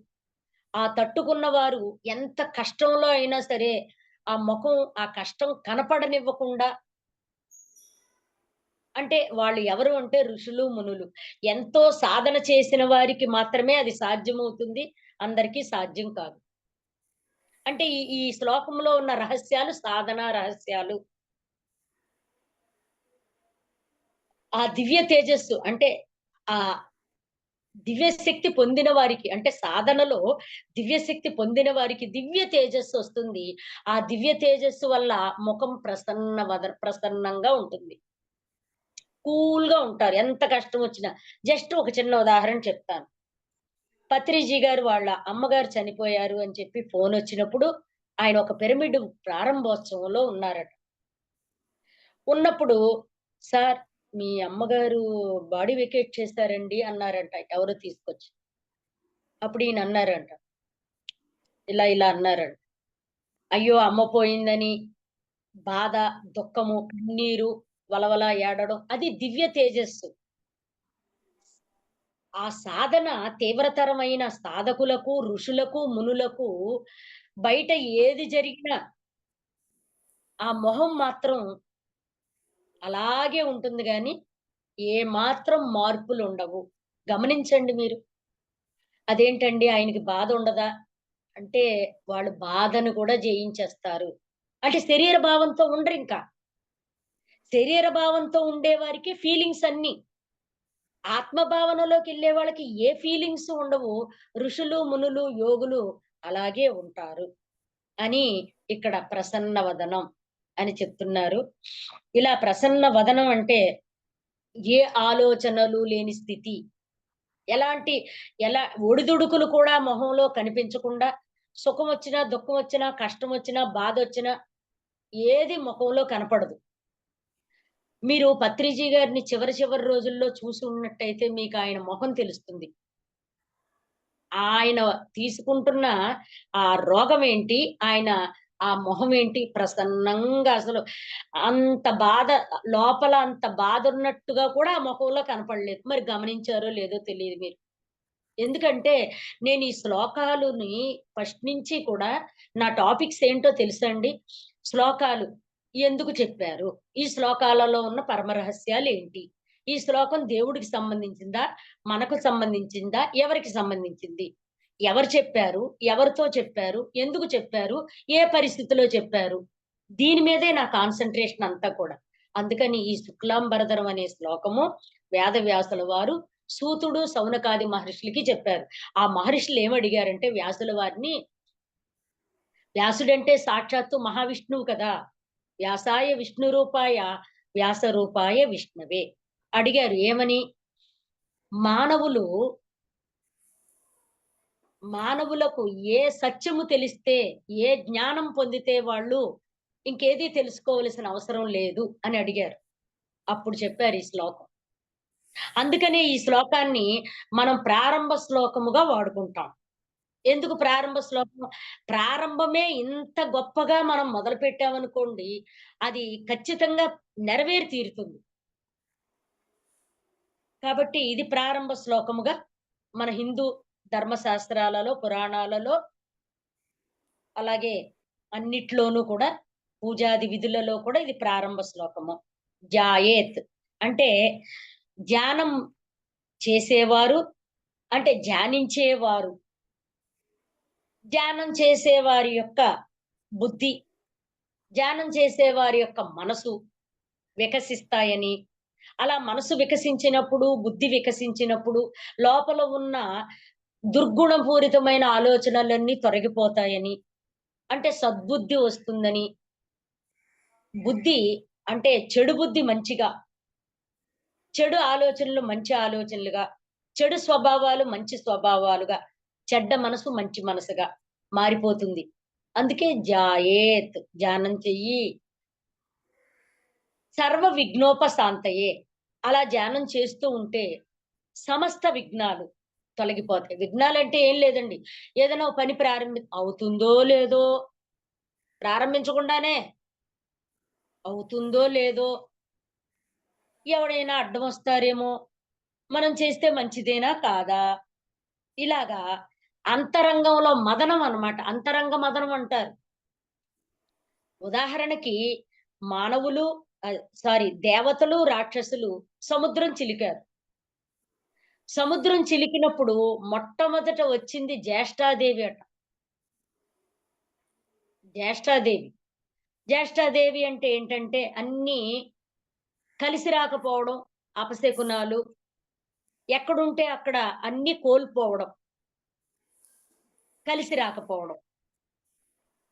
ఆ తట్టుకున్న వారు ఎంత కష్టంలో అయినా సరే ఆ ముఖం ఆ కష్టం కనపడనివ్వకుండా, అంటే వాళ్ళు ఎవరు అంటే ఋషులు, మునులు. ఎంతో సాధన చేసిన వారికి మాత్రమే అది సాధ్యమవుతుంది. అందరికీ సాధ్యం కాదు. అంటే ఈ శ్లోకంలో ఉన్న రహస్యాలు సాధనా రహస్యాలు. ఆ దివ్య తేజస్సు అంటే ఆ దివ్య శక్తి పొందిన వారికి అంటే సాధనలో దివ్య శక్తి పొందిన వారికి దివ్య తేజస్సు వస్తుంది. ఆ దివ్య తేజస్సు వల్ల ముఖం ప్రసన్నంగా ఉంటుంది. కూల్‌గా ఉంటారు. ఎంత కష్టం వచ్చినా. జస్ట్ ఒక చిన్న ఉదాహరణ చెప్తాను. పత్రిజీ గారు వాళ్ళ అమ్మగారు చనిపోయారు అని చెప్పి ఫోనొచ్చినప్పుడు, ఆయన ఒక పిరమిడ్ ప్రారంభోత్సవంలో ఉన్నారట. ఉన్నప్పుడు, "సార్ మీ అమ్మగారు బాడీ వెకేట్ చేశారండి" అన్నారంట ఎవరో తీసుకొచ్చి. అప్పుడు ఈయన అన్నారంట. ఇలా అన్నారంట. అయ్యో! అమ్మ పోయిందని బాధ, దుఃఖము, కన్నీరు, వలవల ఏడవడం అది దివ్య తేజస్సు. ఆ సాధన తీవ్రతరమైన సాధకులకు, ఋషులకు, మునులకు బయట ఏది జరిగినా ఆ మొహం మాత్రం అలాగే ఉంటుంది గానీ, ఏమాత్రం మార్పులుండవు. గమనించండి మీరు. అదేంటండి ఆయనకి బాధుండదా? అంటే వాళ్ళు బాధను కూడా జయించేస్తారు. అంటే శరీర భావంతో ఉండరింక. శరీర భావంతో ఉండేవారికి ఫీలింగ్స్ అన్నీ. ఆత్మ భావనలోకెళ్ళే వాళ్ళకి ఏ ఫీలింగ్స్ ఉండవు. ఋషులు, మునులు, యోగులు అలాగే ఉంటారు అని ఇక్కడ ప్రసన్న వదనం అని చెప్తున్నారు. ఇలా ప్రసన్న వదనం అంటే ఏ ఆలోచనలు లేని స్థితి. ఎలాంటి ఎలా ఒడిదుడుకులు కూడా మొహంలో కనిపించకుండా సుఖమొచ్చినా, దుఃఖమొచ్చినా, కష్టమొచ్చినా, బాధొచ్చినా ఏది మొఖంలో కనపడదు. మీరు పత్రిజీ గారిని చివరి రోజుల్లో చూసి ఉన్నట్టయితే మీకాయన మొహం తెలుస్తుంది. ఆయన తీసుకుంటున్న ఆ రోగమేంటి, ఆయన ఆ మొహమేంటి ప్రసన్నంగా అసలు అంత బాధ లోపల అంత బాధున్నట్టుగా కూడా ఆ మొఖంలో కనపడలేదు. మరి గమనించారో లేదో తెలీదు మీరు. ఎందుకంటే నేను ఈ శ్లోకాలుని ఫస్ట్ నుంచి కూడా నా టాపిక్స్ ఏంటో తెలుసా అండి? శ్లోకాలు ఎందుకు చెప్పారు? ఈ శ్లోకాలలో ఉన్న పరమరహస్యాలేంటి? ఈ శ్లోకం దేవుడికి సంబంధించిందా? మనకు సంబంధించిందా? ఎవరికి సంబంధించింది? ఎవరు చెప్పారు? ఎవరితో చెప్పారు? ఎందుకు చెప్పారు? ఏ పరిస్థితిలో చెప్పారు? దీని మీదే నా కాన్సంట్రేషన్ అంతా కూడా. అందుకని ఈ శుక్లాంబరధరం అనే శ్లోకము వేదవ్యాసుల వారు సూతుడు, సౌనకాది మహర్షులకి చెప్పారు. ఆ మహర్షులు ఏమడిగారంటే వ్యాసుల వారిని, వ్యాసుడంటే సాక్షాత్తు మహావిష్ణువు కదా! వ్యాసాయ విష్ణు రూపాయ, వ్యాస రూపాయ విష్ణవే. అడిగారు ఏమని? మానవులు మానవులకు ఏ సత్యము తెలిస్తే, ఏ జ్ఞానం పొందితే వాళ్ళు ఇంకేది తెలుసుకోవలసిన అవసరం లేదు అని అడిగారు. అప్పుడు చెప్పారు ఈ శ్లోకం. అందుకనే ఈ శ్లోకాన్ని మనం ప్రారంభ శ్లోకముగా వాడుకుంటాం. ఎందుకు ప్రారంభ శ్లోకం? ప్రారంభమే ఇంత గొప్పగా మనం మొదలుపెట్టామనుకోండి, అది ఖచ్చితంగా నెరవేరి తీరుతుంది. కాబట్టి ఇది ప్రారంభ శ్లోకముగా మన హిందూ ధర్మశాస్త్రాలలో, పురాణాలలో అలాగే అన్నిట్లోనూ కూడా పూజాది విధులలో కూడా ఇది ప్రారంభ శ్లోకము. జాయేత్ అంటే ధ్యానం చేసేవారు అంటే ధ్యానించేవారు. ధ్యానం చేసేవారి యొక్క బుద్ధి, ధ్యానం చేసేవారి యొక్క మనసు వికసిస్తాయని, అలా మనసు వికసించినప్పుడు, బుద్ధి వికసించినప్పుడు లోపల ఉన్న దుర్గుణపూరితమైన ఆలోచనలన్నీ తొలగిపోతాయని, అంటే సద్బుద్ధి వస్తుందని, బుద్ధి అంటే చెడు బుద్ధి మంచిగా, చెడు ఆలోచనలు మంచి ఆలోచనలుగా, చెడు స్వభావాలు మంచి స్వభావాలుగా, చెడ్డ మనసు మంచి మనసుగా మారిపోతుంది. అందుకే జాయేత్ ధ్యానం చెయ్యి. సర్వ విఘ్నోపశాంతయే. అలా ధ్యానం చేస్తూ ఉంటే సమస్త విఘ్నాలు తొలగిపోతాయి. విఘ్నాలంటే ఏం లేదండి. ఏదైనా ఓ పని అవుతుందో లేదో, ప్రారంభించకుండానే అవుతుందో లేదో, ఎవడైనా అడ్డమొస్తారేమో, మనం చేస్తే మంచిదేనా కాదా? ఇలాగా అంతరంగంలో మదనం అన్నమాట. అంతరంగ మదనం అంటారు. ఉదాహరణకి మానవులు దేవతలు, రాక్షసులు సముద్రం చిలికారు. సముద్రం చిలికినప్పుడు మొట్టమొదట వచ్చింది జ్యేష్ఠాదేవి అట. జ్యేష్ఠాదేవి. జ్యేష్ఠాదేవి అంటే ఏంటంటే అన్నీ కలిసి రాకపోవడం, అపశకునాలు, ఎక్కడుంటే అక్కడ అన్నీ కోల్పోవడం, కలిసి రాకపోవడం.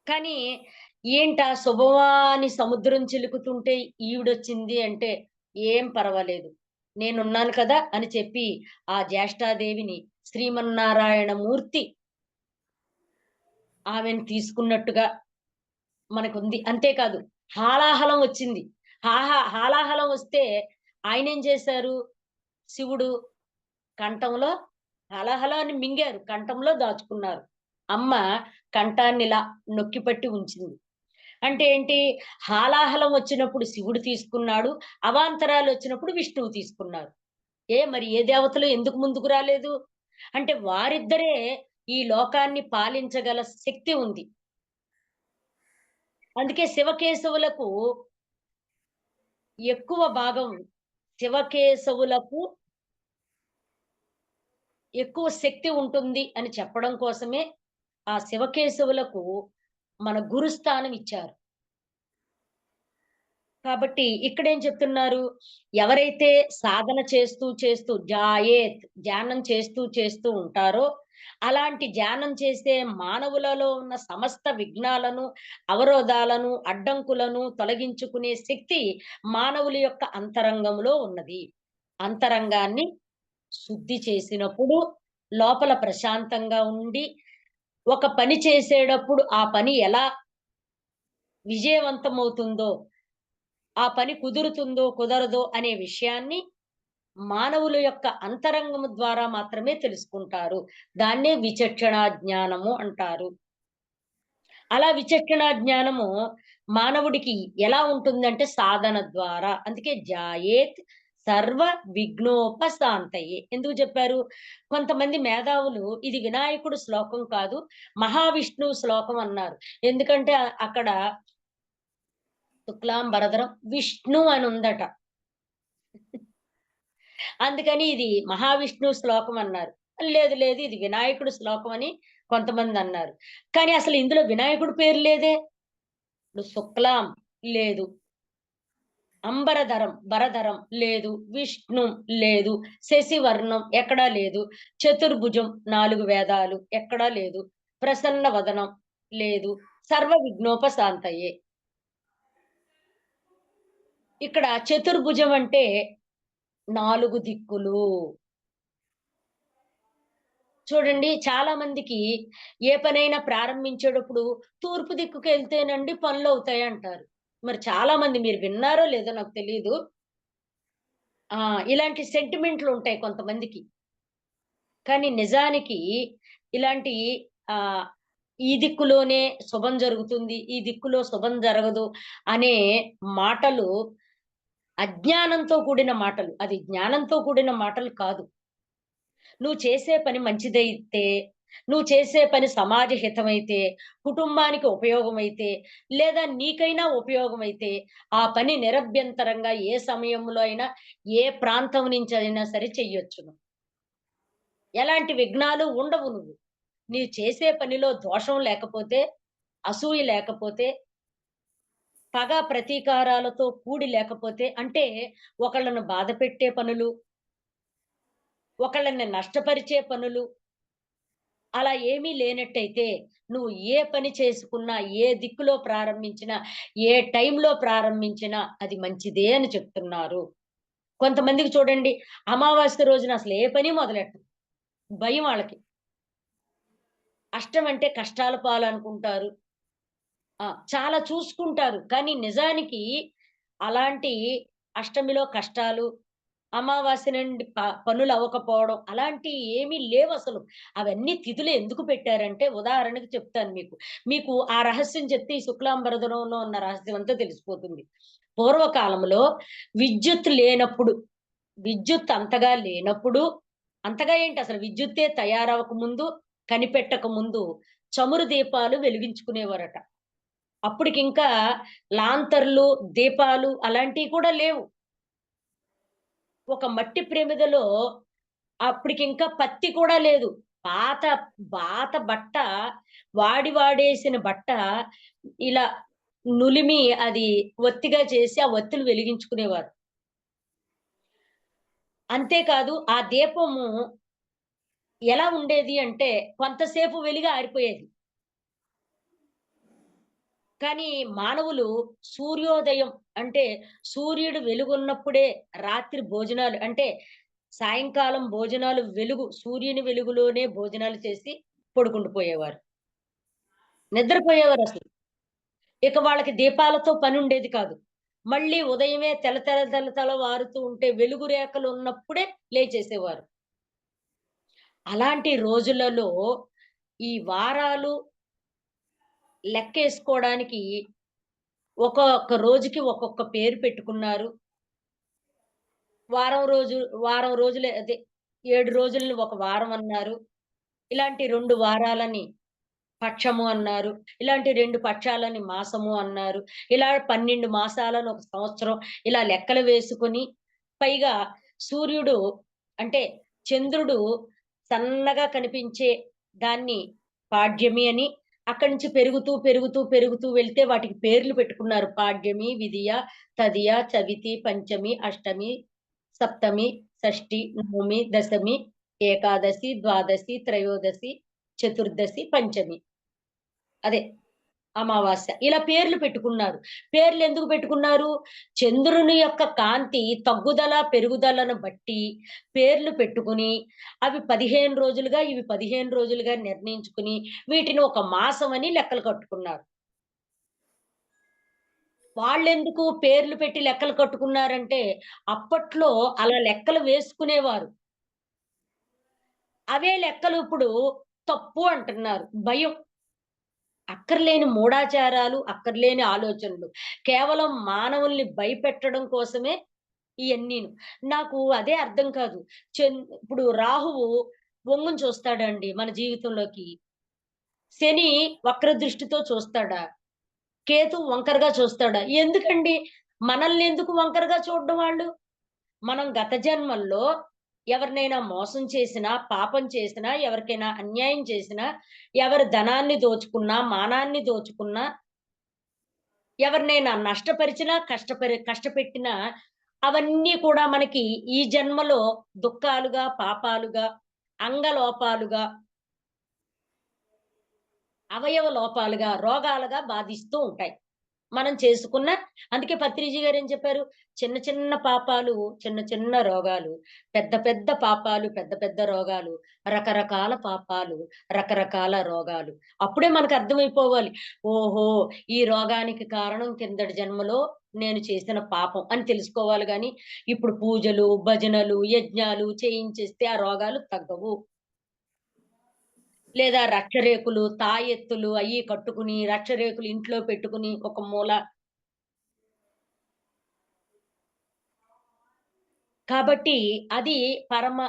కానీ ఏంటా శుభమా అని సముద్రం చిలుకుతుంటే ఈవిడొచ్చింది అంటే, "ఏం పర్వాలేదు. నేనున్నాను కదా!" అని చెప్పి ఆ జ్యేష్ఠాదేవిని శ్రీమన్నారాయణ మూర్తి ఆమెను తీసుకున్నట్టుగా మనకుంది. అంతేకాదు హాలాహలం వచ్చింది. హాలాహలం వస్తే ఆయనేం చేశారు? శివుడు కంఠంలో హలహలాన్ని మింగారు. కంఠంలో దాచుకున్నారు. అమ్మ కంఠాన్నిలా నొక్కిపట్టి ఉంచింది. అంటే ఏంటి? హాలాహలం వచ్చినప్పుడు శివుడు తీసుకున్నాడు. అవాంతరాలొచ్చినప్పుడు విష్ణువు తీసుకున్నారు. మరి ఏ దేవతలు ఎందుకు ముందుకు రాలేదు? అంటే వారిద్దరే ఈ లోకాన్ని పాలించగల శక్తి ఉంది. అందుకే శివకేశవులకు ఎక్కువ భాగం శివకేశవులకు ఎక్కువ శక్తి ఉంటుంది అని చెప్పడం కోసమే ఆ శివకేశవులకు మన గురుస్థానం ఇచ్చారు. కాబట్టి ఇక్కడేం చెప్తున్నారు? ఎవరైతే సాధన చేస్తూ ధ్యానం చేస్తూ ఉంటారో, అలాంటి ధ్యానం చేసే మానవులలో ఉన్న సమస్త విఘ్నాలను, అవరోధాలను, అడ్డంకులను తొలగించుకునే శక్తి మానవుల యొక్క అంతరంగంలో ఉన్నది. అంతరంగాన్ని శుద్ధి చేసినప్పుడు లోపల ప్రశాంతంగా ఉండి, ఒక పని చేసేటప్పుడు ఆ పని ఎలా విజయవంతమవుతుందో, ఆ పని కుదురుతుందో, కుదరదో అనే విషయాన్ని మానవుల యొక్క అంతరంగము ద్వారా మాత్రమే తెలుసుకుంటారు. దాన్నే విచక్షణా జ్ఞానము అంటారు. అలా విచక్షణా జ్ఞానము మానవుడికి ఎలా ఉంటుందంటే సాధన ద్వారా. అందుకే జాయేత్ సర్వ విఘ్నోపశాంతయే. ఎందుకు చెప్పారు? కొంతమంది మేధావులు ఇది వినాయకుడు శ్లోకం కాదు, మహావిష్ణువు శ్లోకం అన్నారు. ఎందుకంటే అక్కడ శుక్లాంబరధరం విష్ణు అని ఉందట. అందుకని ఇది మహావిష్ణువు శ్లోకం అన్నారు. లేదు లేదు ఇది వినాయకుడు శ్లోకం అని కొంతమందన్నారు. కానీ అసలు ఇందులో వినాయకుడి పేరు లేదే. ఇప్పుడు శుక్లాం లేదు. భరధరం లేదు. విష్ణు లేదు. శశివర్ణం ఎక్కడా లేదు. చతుర్భుజం 4 వేదాలు ఎక్కడా లేదు. ప్రసన్న వదనం లేదు. సర్వ విఘ్నోపశాంతయే. ఇక్కడ చతుర్భుజం అంటే 4 దిక్కులు. చూడండి చాలా మందికి ఏ పనైనా ప్రారంభించేటప్పుడు తూర్పు దిక్కుకెళ్తేనండి పనులవుతాయంటారు. మరి చాలా మంది మీరు విన్నారో లేదో నాకు తెలీదు. ఆ! ఇలాంటి సెంటిమెంట్లుంటాయి కొంతమందికి. కానీ నిజానికి ఇలాంటి ఆహ్, ఈ దిక్కులోనే శుభం జరుగుతుంది, ఈ దిక్కులో శుభం జరగదు అనే మాటలు అజ్ఞానంతో కూడిన మాటలు. అది జ్ఞానంతో కూడిన మాటలు కాదు. నువ్వు చేసే పని మంచిదైతే, నువ్వు చేసే పని సమాజ హితమైతే, కుటుంబానికి ఉపయోగమైతే, లేదా నీకైనా ఉపయోగమైతే, ఆ పని నిరభ్యంతరంగా ఏ సమయంలో అయినా, ఏ ప్రాంతం నుంచైనా సరే చెయ్యొచ్చును. ఎలాంటి విఘ్నాలు ఉండవు నువ్వు. నీవు చేసే పనిలో దోషం లేకపోతే, అసూయ లేకపోతే, పగ ప్రతీకారాలతో కూడి లేకపోతే అంటే ఒకళ్ళను బాధపెట్టే పనులు, ఒకళ్ళని నష్టపరిచే పనులు అలా ఏమీ లేనట్టయితే, నువ్వు ఏ పని చేసుకున్నా, ఏ దిక్కులో ప్రారంభించినా, ఏ టైంలో ప్రారంభించినా అది మంచిదే అని చెప్తున్నారు. కొంతమందికి చూడండి, అమావాస్య రోజున అసలు ఏ పని మొదలెట్టరు. భయం ఆళ్ళకి. అష్టం అంటే కష్టాల పాలనుకుంటారు. చాలా చూసుకుంటారు. కానీ నిజానికి అలాంటి అష్టమిలో కష్టాలు, అమావాస్య నుండి పనులవ్వకపోవడం అలాంటియి ఏమీ లేవసలు. అవన్నీ తిథులు ఎందుకు పెట్టారంటే ఉదాహరణకు చెప్తాను మీకు. మీకు ఆ రహస్యం చెప్తే ఈ శుక్లాంబరధరంలో ఉన్న రహస్యం అంతా తెలిసిపోతుంది. పూర్వకాలంలో విద్యుత్ లేనప్పుడు, విద్యుత్ అంతగా లేనప్పుడు, అంతగా ఏంటి అసలు విద్యుత్తే తయారవ్వక ముందు, కనిపెట్టక ముందు చమురు దీపాలు వెలిగించుకునేవారట. అప్పటికింకా లాంతర్లు, దీపాలు అలాంటియి కూడా లేవు. ఒక మట్టి ప్రమిదలో అప్పటికింకా పత్తి కూడా లేదు. పాత పాత బట్ట వాడేసిన బట్ట ఇలా నులిమి అది ఒత్తిగా చేసి ఆ ఒత్తులు వెలిగించుకునేవారు. అంతేకాదు ఆ దీపము ఎలా ఉండేది అంటే కొంతసేపు వెలిగి ఆరిపోయేది. కానీ మానవులు సూర్యోదయం అంటే సూర్యుడు వెలుగున్నప్పుడే రాత్రి భోజనాలు అంటే సాయంకాలం భోజనాలు సూర్యుని వెలుగులోనే భోజనాలు చేసి పడుకుండిపోయేవారు. నిద్రపోయేవారసలు. ఇక వాళ్ళకి దీపాలతో పనుండేది కాదు. మళ్ళీ ఉదయమే తెలతెలవారుతూ ఉంటే వెలుగు రేఖలున్నప్పుడే లేచేసేవారు. అలాంటి రోజులలో ఈ వారాలు లెక్కేసుకోవడానికి ఒక్కొక్క రోజుకి ఒక్కొక్క పేరు పెట్టుకున్నారు. వారం రోజులే అదే 7 రోజులని ఒక వారం అన్నారు. ఇలాంటి 2 వారాలని పక్షము అన్నారు. ఇలాంటి 2 పక్షాలని మాసము అన్నారు. ఇలా 12 మాసాలను ఒక సంవత్సరం ఇలా లెక్కలు వేసుకొని పైగా సూర్యుడు అంటే చంద్రుడు సన్నగా కనిపించే దాన్ని పాడ్యమి అని అక్కడి నుంచి పెరుగుతూ వెళ్తే వాటికి పేర్లు పెట్టుకున్నారు. పాడ్యమి, విదియ, తదియ, చవితి, పంచమి, అష్టమి, సప్తమి, షష్ఠి, నవమి, దశమి, ఏకాదశి, ద్వాదశి, త్రయోదశి, చతుర్దశి, పంచమి. అదే అమావాస్య. ఇలా పేర్లు పెట్టుకున్నారు. పేర్లెందుకు పెట్టుకున్నారు? చంద్రుని యొక్క కాంతి తగ్గుదల, పెరుగుదలను బట్టి పేర్లు పెట్టుకొని, అవి 15 రోజులుగా, ఇవి 15 రోజులుగా నిర్ణయించుకుని, వీటిని ఒక మాసమని లెక్కలు కట్టుకున్నారు. వాళ్ళెందుకు పేర్లు పెట్టి లెక్కలు కట్టుకున్నారంటే, అప్పట్లో అలా లెక్కలు వేసుకునేవారు. అవే లెక్కలు ఇప్పుడు తప్పు అంటున్నారు. భయం. అక్కర్లేని మూఢాచారాలు, అక్కర్లేని ఆలోచనలు. కేవలం మానవుల్ని భయపెట్టడం కోసమే ఇయన్నీను. నాకు అదే అర్థం కాదు. ఇప్పుడు రాహువు బొంగును చూస్తాడండి మన జీవితంలోకి. శని వక్ర దృష్టితో చూస్తాడా? కేతు వంకరగా చూస్తాడా? ఎందుకండి? మనల్ని ఎందుకు వంకరగా చూడడం వాళ్ళు? మనం గత జన్మల్లో ఎవరినైనా మోసం చేసినా, పాపం చేసినా, ఎవరికైనా అన్యాయం చేసినా, ఎవరి ధనాన్ని దోచుకున్నా, మానాన్ని దోచుకున్నా, ఎవరినైనా నష్టపరిచినా, కష్టపెట్టినా అవన్నీ కూడా మనకి ఈ జన్మలో దుఃఖాలుగా, పాపాలుగా, అంగలోపాలుగా, అవయవ లోపాలుగా, రోగాలుగా బాధిస్తూ ఉంటాయి. మనం చేసుకున్న అందుకే పత్రిజీ గారేం చెప్పారు? చిన్న చిన్న పాపాలు, చిన్న చిన్న రోగాలు, పెద్ద పెద్ద పాపాలు, పెద్ద పెద్ద రోగాలు, రకరకాల పాపాలు, రకరకాల రోగాలు. అప్పుడే మనకు అర్థమైపోవాలి. ఓహో! ఈ రోగానికి కారణం కిందటి జన్మలో నేను చేసిన పాపం అని తెలుసుకోవాలి గానీ, ఇప్పుడు పూజలు, భజనలు, యజ్ఞాలు చేయించేస్తే ఆ రోగాలు తగ్గవు. లేదా రక్షరేకులు, తాయెత్తులు అయ్యి కట్టుకుని, రక్షరేకులు ఇంట్లో పెట్టుకుని ఒక మూల కాబట్టి అది పరమ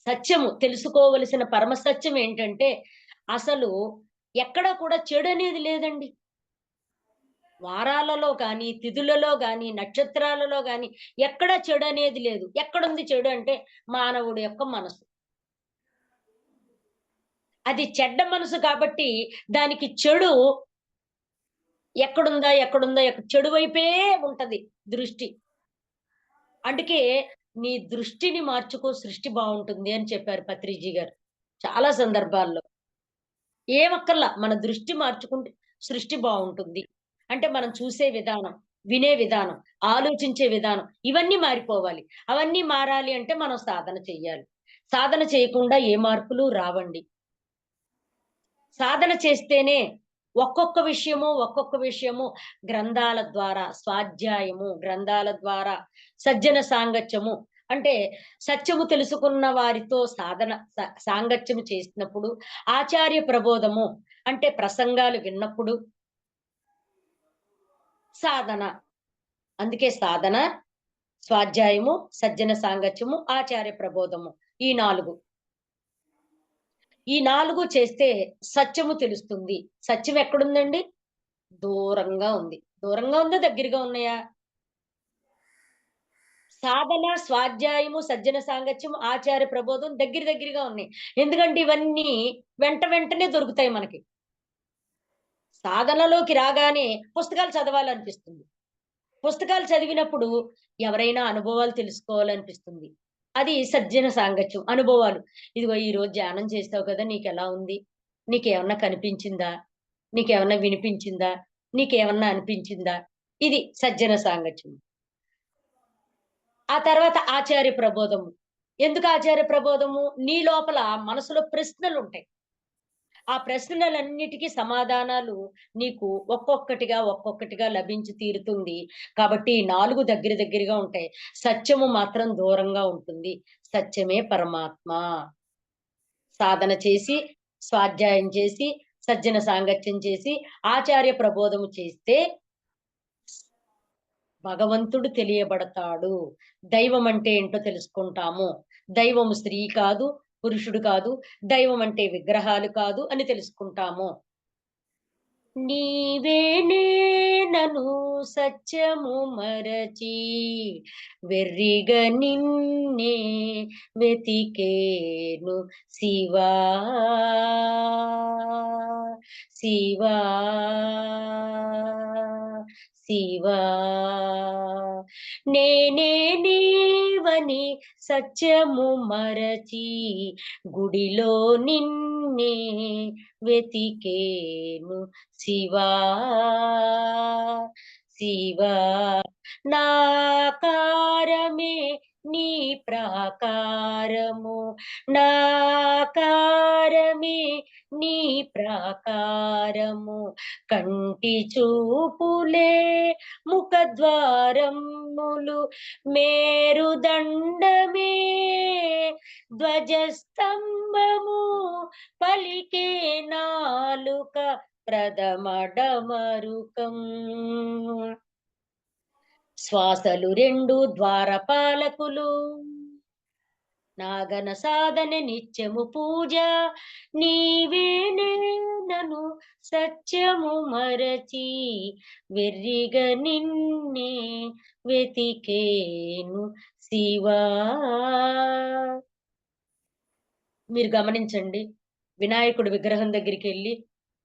సత్యము. తెలుసుకోవలసిన పరమ సత్యం ఏంటంటే, అసలు ఎక్కడ కూడా చెడనేది లేదండి. వారాలలో గాని, తిథులలో గాని, నక్షత్రాలలో గాని ఎక్కడ చెడనేది లేదు. ఎక్కడుంది చెడు అంటే మానవుడి యొక్క మనసు. అది చెడ్డ మనసు కాబట్టి దానికి చెడు ఎక్కడుందా? ఎక్కడుందా? చెడు వైపే ఉంటది దృష్టి. అందుకే నీ దృష్టిని మార్చుకో సృష్టి బావుంటుంది అని చెప్పారు పత్రిజీ గారు. చాలా సందర్భాల్లో. ఏమక్కర్లా మన దృష్టి మార్చుకుంటే సృష్టి బావుంటుంది. అంటే మనం చూసే విధానం, వినే విధానం, ఆలోచించే విధానం ఇవన్నీ మారిపోవాలి. అవన్నీ మారాలి అంటే మనం సాధన చెయ్యాలి. సాధన చేయకుండా ఏ మార్పులు రావండి. సాధన చేస్తేనే ఒక్కొక్క విషయము గ్రంథాల ద్వారా స్వాధ్యాయము, గ్రంథాల ద్వారా సజ్జన సాంగత్యము అంటే సత్యము తెలుసుకున్న వారితో సాధన సాంగత్యము చేసినప్పుడు, ఆచార్య ప్రబోధము అంటే ప్రసంగాలు విన్నప్పుడు సాధన. అందుకే సాధన, స్వాధ్యాయము, సజ్జన సాంగత్యము, ఆచార్య ప్రబోధము ఈ 4. ఈ 4 చేస్తే సత్యము తెలుస్తుంది. సత్యం ఎక్కడుందండి? దూరంగా ఉంది. దూరంగా ఉందా? దగ్గరగా ఉన్నాయా? సాధన, స్వాధ్యాయము, సజ్జన సాంగత్యం, ఆచార్య ప్రబోధం దగ్గరగా ఉన్నాయి. ఎందుకంటే ఇవన్నీ వెంటనే దొరుకుతాయి మనకి. సాధనలోకి రాగానే పుస్తకాలు చదవాలనిపిస్తుంది. పుస్తకాలు చదివినప్పుడు ఎవరైనా అనుభవాలు తెలుసుకోవాలనిపిస్తుంది. అది సజ్జన సాంగత్యం, అనుభవాలు. ఇదిగో ఈరోజు ధ్యానం చేసావు కదా! నీకెలా ఉంది? నీకేమన్నా కనిపించిందా? నీకేమన్నా వినిపించిందా? నీకేమన్నా అనిపించిందా? ఇది సజ్జన సాంగత్యం. ఆ తర్వాత ఆచార్య ప్రబోధము. ఎందుకు ఆచార్య ప్రబోధము? నీ లోపల మనసులో ప్రశ్నలుంటాయి. ఆ ప్రశ్నలన్నిటికి సమాధానాలు నీకు ఒక్కొక్కటిగా లభించి తీరుతుంది. కాబట్టి ఈ 4 దగ్గరగా ఉంటాయి. సత్యము మాత్రం దూరంగా ఉంటుంది. సత్యమే పరమాత్మ. సాధన చేసి, స్వాధ్యాయం చేసి, సజ్జన సాంగత్యం చేసి, ఆచార్య ప్రబోధము చేస్తే భగవంతుడు తెలియబడతాడు. దైవం అంటే ఏంటో తెలుసుకుంటాము. దైవము స్త్రీ కాదు, పురుషుడు కాదు. దైవం అంటే విగ్రహాలు కాదు అని తెలుసుకుంటాము. నీవే నేనను సత్యము మరచి వెర్రిగ నిన్నే వెతికేను శివా శివా శివా నేనే నీవని సత్యము మరచి గుడిలో నిన్నే వెతికేను శివా శివా నాకారమే నీ ప్రాకారము నాకారమే నీ ప్రాకారము కంటి చూపులే ముఖద్వారములు మేరుదండమే ధ్వజస్తంభము పలికే నాలుక ప్రథమ డమరుకం శ్వాసలు రెండు ద్వారపాలకులు, నాగన సాధన నిత్యము పూజ, నీవేనే నను సత్యము మరచి, వెర్రిగ నిన్నే వెతికేను శివా. మీరు గమనించండి, వినాయకుడి విగ్రహం దగ్గరికి వెళ్ళి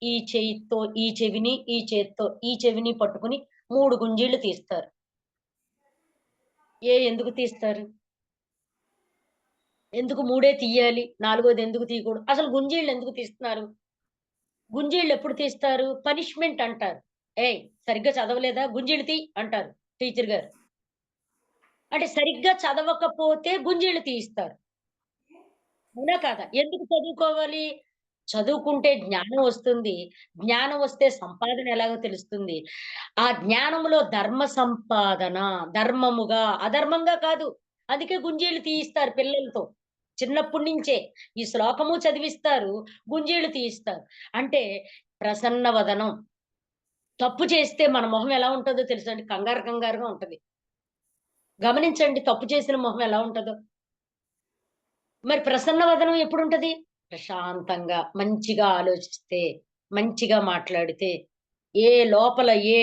ఈ చేయితో ఈ చెవిని, ఈ చేత్తో ఈ చెవిని పట్టుకుని 3 గుంజీళ్ళు తీస్తారు. ఎందుకు తీస్తారు? ఎందుకు 3 తీయాలి? 4వది ఎందుకు తీయకూడదు? అసలు గుంజీళ్ళు ఎందుకు తీస్తున్నారు? గుంజీళ్ళు ఎప్పుడు తీస్తారు? పనిష్మెంట్ అంటారు. "ఏయ్! సరిగ్గా చదవలేదా? గుంజీళ్ళు తీ" అంటారు టీచర్ గారు. అంటే సరిగ్గా చదవకపోతే గుంజీళ్ళు తీయిస్తారు. అవునా కాదా? ఎందుకు చదువుకోవాలి? చదువుకుంటే జ్ఞానం వస్తుంది. జ్ఞానం వస్తే సంపాదన ఎలాగో తెలుస్తుంది. ఆ జ్ఞానములో ధర్మ సంపాదన, ధర్మముగా, అధర్మంగా కాదు. అందుకే గుంజీళ్ళు తీయిస్తారు పిల్లలతో. చిన్నప్పటి నుంచే ఈ శ్లోకము చదివిస్తారు, గుంజీళ్ళు తీయిస్తారు. అంటే ప్రసన్న వదనం. తప్పు చేస్తే మన మొహం ఎలా ఉంటదో తెలుసా అండి? కంగారు కంగారుగా ఉంటది. గమనించండి తప్పు చేసిన మొహం ఎలా ఉంటదో. మరి ప్రసన్న వదనం ఎప్పుడుంటది? ప్రశాంతంగా, మంచిగా ఆలోచిస్తే, మంచిగా మాట్లాడితే, లోపల ఏ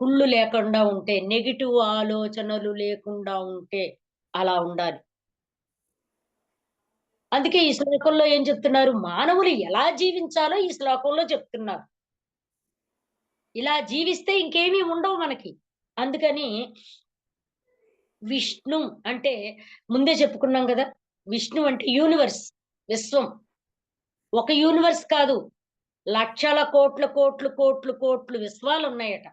కుళ్ళు లేకుండా ఉంటే, నెగెటివ్ ఆలోచనలు లేకుండా ఉంటే అలా ఉండాలి. అందుకే ఈ శ్లోకంలో ఏం చెప్తున్నారు? మానవులు ఎలా జీవించాలో ఈ శ్లోకంలో చెప్తున్నారు. ఇలా జీవిస్తే ఇంకేమి ఉండవు మనకి. అందుకని విష్ణు అంటే ముందే చెప్పుకున్నాం గదా! విష్ణు అంటే యూనివర్స్, విశ్వం. ఒక యూనివర్స్ కాదు. లక్షల కోట్ల, కోట్లు, కోట్లు, కోట్లు విశ్వాలున్నాయట.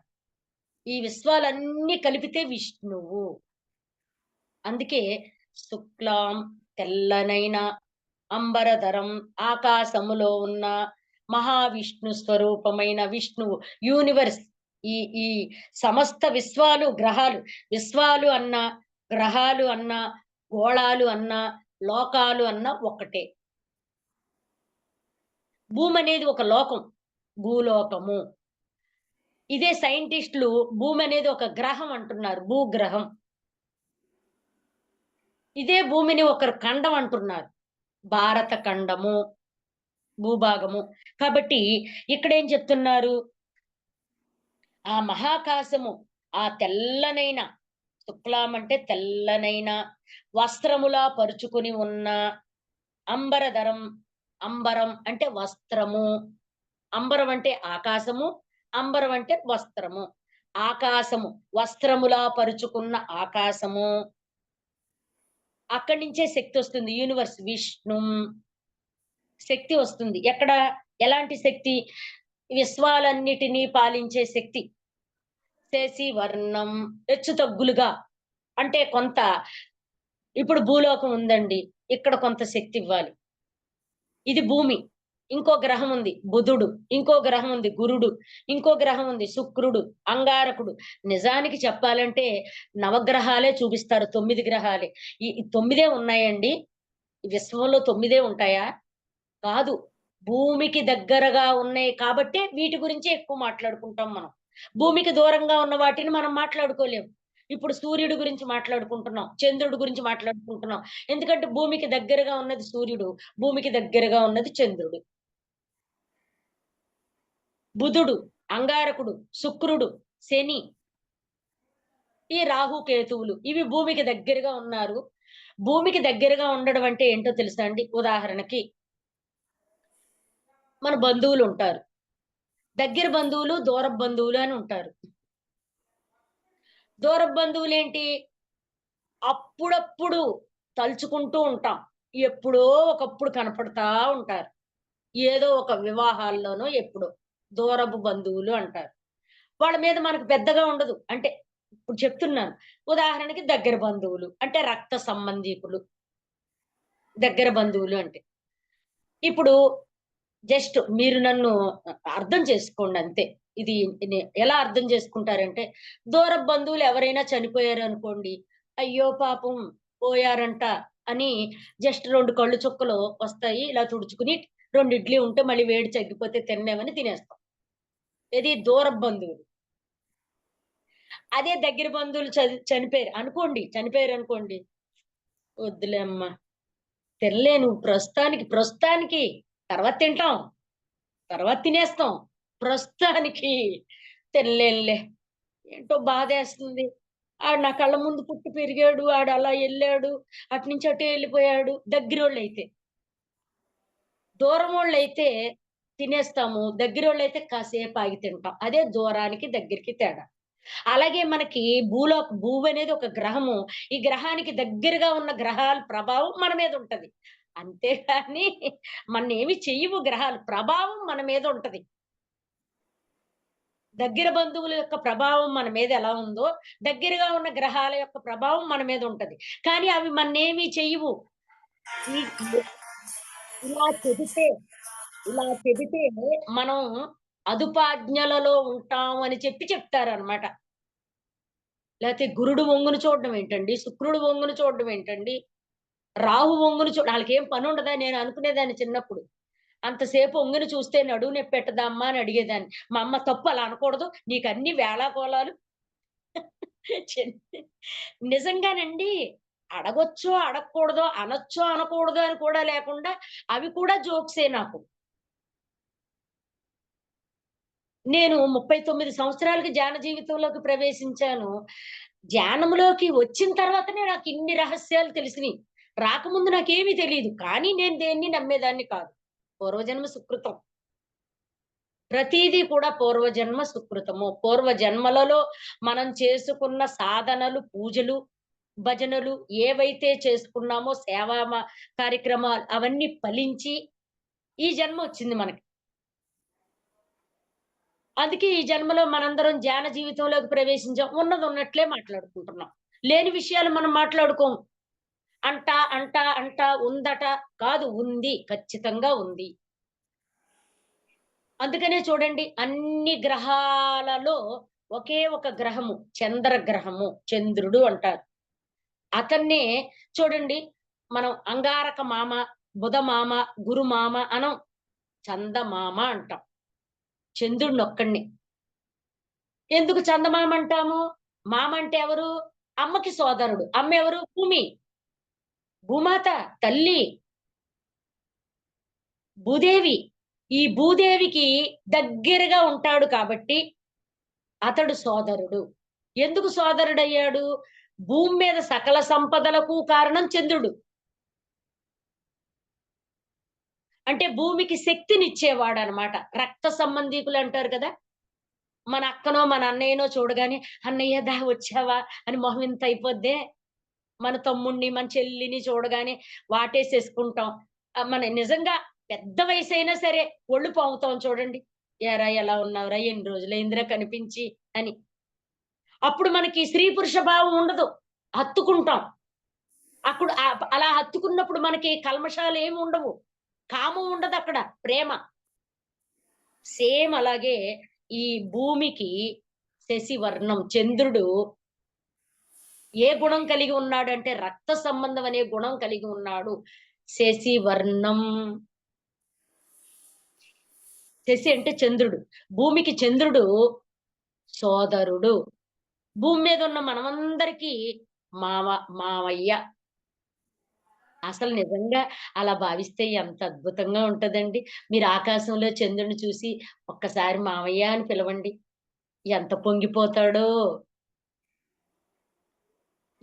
ఈ విశ్వాలన్నీ కలిపితే విష్ణువు. అందుకే శుక్లాం తెల్లనైన అంబరధరం ఆకాశములో ఉన్న మహావిష్ణు స్వరూపమైన విష్ణువు యూనివర్స్. ఈ ఈ సమస్త విశ్వాలు గ్రహాలు, విశ్వాలు అన్నా, గ్రహాలు అన్నా, గోళాలు అన్నా, లోకాలు అన్నా ఒక్కటే. భూమనేది ఒక లోకం. భూలోకము. ఇదే సైంటిస్టులు భూమనేది ఒక గ్రహం అంటున్నారు. భూగ్రహం. ఇదే భూమిని ఒకరు ఖండం అంటున్నారు. భారత ఖండము, భూభాగము. కాబట్టి ఇక్కడేం చెప్తున్నారు? ఆ మహాకాశము, ఆ తెల్లనైన శుక్లాం అంటే తెల్లనైన వస్త్రములా పరుచుకొని ఉన్న అంబరధరం, అంబరం అంటే వస్త్రము. అంబరం అంటే ఆకాశము, అంబరం అంటే వస్త్రము. ఆకాశము, వస్త్రములా పరుచుకున్న ఆకాశము. అక్కడి నుంచే శక్తొస్తుంది. యూనివర్స్ విష్ణుం. శక్తి వస్తుంది. ఎక్కడ? ఎలాంటి శక్తి? విశ్వాలన్నిటిని పాలించే శక్తి. శశి వర్ణం హెచ్చుతగ్గులుగా అంటే కొంత ఇప్పుడు భూలోకం ఉందండి. ఇక్కడ కొంత శక్తి ఇవ్వాలి. ఇది భూమి. ఇంకో గ్రహం ఉంది బుధుడు. ఇంకో గ్రహం ఉంది గురుడు. ఇంకో గ్రహం ఉంది శుక్రుడు, అంగారకుడు. నిజానికి చెప్పాలంటే నవగ్రహాలే చూపిస్తారు. 9 గ్రహాలే. ఈ 9 ఉన్నాయండి? ఈ విశ్వంలో 9 ఉంటాయా? కాదు. భూమికి దగ్గరగా ఉన్నాయి కాబట్టే వీటి గురించే ఎక్కువ మాట్లాడుకుంటాం మనం. భూమికి దూరంగా ఉన్న వాటిని మనం మాట్లాడుకోలేం. ఇప్పుడు సూర్యుడి గురించి మాట్లాడుకుంటున్నాం. చంద్రుడి గురించి మాట్లాడుకుంటున్నాం. ఎందుకంటే భూమికి దగ్గరగా ఉన్నది సూర్యుడు. భూమికి దగ్గరగా ఉన్నది చంద్రుడు. బుధుడు, అంగారకుడు, శుక్రుడు, శని, ఈ రాహు, కేతువులు ఇవి భూమికి దగ్గరగా ఉన్నారు. భూమికి దగ్గరగా ఉండడం అంటే ఏంటో తెలుసా అండి? ఉదాహరణకి మన బంధువులుంటారు. దగ్గర బంధువులు, దూరపు బంధువులు అని ఉంటారు. దూరపు బంధువులేంటి? అప్పుడప్పుడు తలుచుకుంటూ ఉంటాం. ఎప్పుడో ఒకప్పుడు కనపడతా ఉంటారు. ఏదో ఒక వివాహాల్లోనో ఎప్పుడో. దూరపు బంధువులు అంటారు. వాళ్ళ మీద మనకు పెద్దగా ఉండదు. అంటే ఇప్పుడు చెప్తున్నాను. ఉదాహరణకి దగ్గర బంధువులు. అంటే రక్త సంబంధీకులు. దగ్గర బంధువులు అంటే. ఇప్పుడు జస్ట్ మీరు నన్ను అర్థం చేసుకోండి అంతే. ఇది ఎలా అర్థం చేసుకుంటారంటే, దూరపు బంధువులు ఎవరైనా చనిపోయారనుకోండి, అయ్యో పాపం పోయారంట అని జస్ట్ 2 కళ్ళు చుక్కలు వస్తాయి. ఇలా తుడుచుకుని 2 ఇడ్లీ ఉంటే మళ్ళీ వేడి తగ్గిపోతే తినలేమని తినేస్తాం. ఇది దూరపు బంధువులు. అదే దగ్గర బంధువులు చనిపోయారు అనుకోండి, చనిపోయారు అనుకోండి. వద్దులే అమ్మా! తినలేను ప్రస్తుతానికి తర్వాత తింటాం. తర్వాత తినేస్తాం. ప్రస్తుతానికి తినలేనులే. ఏంటో బాధేస్తుంది. ఆడు నా కళ్ళ ముందు పుట్టి పెరిగాడు. ఆడలా ఎళ్ళాడు. అటునుంచి అటే ఎళ్ళిపోయాడు. దగ్గరోళ్ళైతే. దూరమోళ్ళైతే తినేస్తాము. దగ్గరోళ్ళైతే కాసేపు ఆగి తింటాం. అదే దూరానికి, దగ్గరికి తేడా. అలాగే మనకి భూవనేది ఒక గ్రహము. ఈ గ్రహానికి దగ్గరగా ఉన్న గ్రహాల ప్రభావం మన మీద ఉంటది. అంతేగాని మననేమి చెయ్యవు గ్రహాలు. ప్రభావం మన మీద ఉంటది. దగ్గర బంధువుల యొక్క ప్రభావం మన మీద ఎలా ఉందో, దగ్గరగా ఉన్న గ్రహాల యొక్క ప్రభావం మన మీద ఉంటది. కానీ అవి మన్నేమి చెయ్యవు. ఈ ఇలా చెబితే ఇలా చెబితే మనం అదుపాజ్ఞలలో ఉంటాం అని చెప్తారనమాట. లేతే గురుడు ఒంగున చూడడం ఏంటండి? శుక్రుడు ఒంగున చూడడం ఏంటండి? రాహు ఒంగున ఆళ్ళకేం పనుండదా? నేను అనుకునేదాన్ని చిన్నప్పుడు. అంతసేపు ఒంగుని చూస్తే నడుము నొప్పెట్టదా అమ్మా అని అడిగేదాన్ని. మా అమ్మ తప్పు అలా అనకూడదు. నీకన్నీ వేళాకోళాలు చిన్ నిజంగానండి. అడగొచ్చో, అడగకూడదో, అనొచ్చో, అనకూడదో అని కూడా లేకుండా అవి కూడా జోక్సే నాకు. నేను 39 సంవత్సరాలకి ధ్యాన జీవితంలోకి ప్రవేశించాను. ధ్యానంలోకి వచ్చిన తర్వాతనే నాకిన్ని రహస్యాలు తెలిసినియి. రాకముందు నాకేమీ తెలీదు. కానీ నేను దేన్ని నమ్మేదాన్ని కాదు. పూర్వజన్మ సుకృతం. ప్రతీదీ కూడా పూర్వజన్మ సుకృతము. పూర్వజన్మలలో మనం చేసుకున్న సాధనలు, పూజలు, భజనలు ఏవైతే చేసుకున్నామో కార్యక్రమాలు అవన్నీ ఫలించి ఈ జన్మ వచ్చింది మనకి. అందుకే ఈ జన్మలో మనందరం ధ్యాన జీవితంలోకి ప్రవేశించాం. ఉన్నదున్నట్లే మాట్లాడుకుంటున్నాం. లేని విషయాలు మనం మాట్లాడుకోము. అంటా, ఉందట కాదు ఉంది. ఖచ్చితంగా ఉంది. అందుకనే చూడండి అన్ని గ్రహాలలో ఒకే ఒక గ్రహము చంద్రగ్రహము, చంద్రుడు అంటారు. అతన్నే చూడండి మనం అంగారక మామ, బుధ మామ, గురు మామ అనం. చందమామ అంటాం. చంద్రుడినొక్కడిని. ఎందుకు చందమామ అంటాము? మామ అంటే ఎవరు? అమ్మకి సోదరుడు. అమ్మ ఎవరు? భూమి. భూమాత, తల్లి, భూదేవి. ఈ భూదేవికి దగ్గరగా ఉంటాడు కాబట్టి అతడు సోదరుడు. ఎందుకు సోదరుడయ్యాడు? భూమి మీద సకల సంపదలకు కారణం చంద్రుడు. అంటే భూమికి శక్తినిచ్చేవాడనమాట. రక్త సంబంధీకులు అంటారు కదా! మన అక్కనో, మన అన్నయ్యనో చూడగానే "అన్నయ్య దా వచ్చావా" అని మొహం ఇంత అయిపోద్దే. మన తమ్ముడిని, మన చెల్లిని చూడగానే వాటేసేసుకుంటాం. మన నిజంగా పెద్ద వయసైనా సరే ఒళ్ళు పావుతాం చూడండి. "ఏరా ఎలా ఉన్నావురా? ఎన్ని రోజులైందిరా కనిపించి" అని. అప్పుడు మనకి స్త్రీ పురుష భావం ఉండదు. హత్తుకుంటాం. అప్పుడు అలా హత్తుకున్నప్పుడు మనకి కల్మషాలేమి ఉండవు. కామం ఉండదక్కడ. ప్రేమ. సేమ్ అలాగే ఈ భూమికి శశివర్ణం చంద్రుడు ఏ గుణం కలిగి ఉన్నాడంటే రక్త సంబంధం అనే గుణం కలిగి ఉన్నాడు. శశివర్ణం. శశి అంటే చంద్రుడు. భూమికి చంద్రుడు సోదరుడు. భూమి మీద ఉన్న మనమందరికీ మావయ్య. అసలు నిజంగా అలా భావిస్తే ఎంత అద్భుతంగా ఉంటదండి. మీరు ఆకాశంలో చంద్రుడిని చూసి ఒక్కసారి మావయ్య అని పిలవండి. ఎంత పొంగిపోతాడో.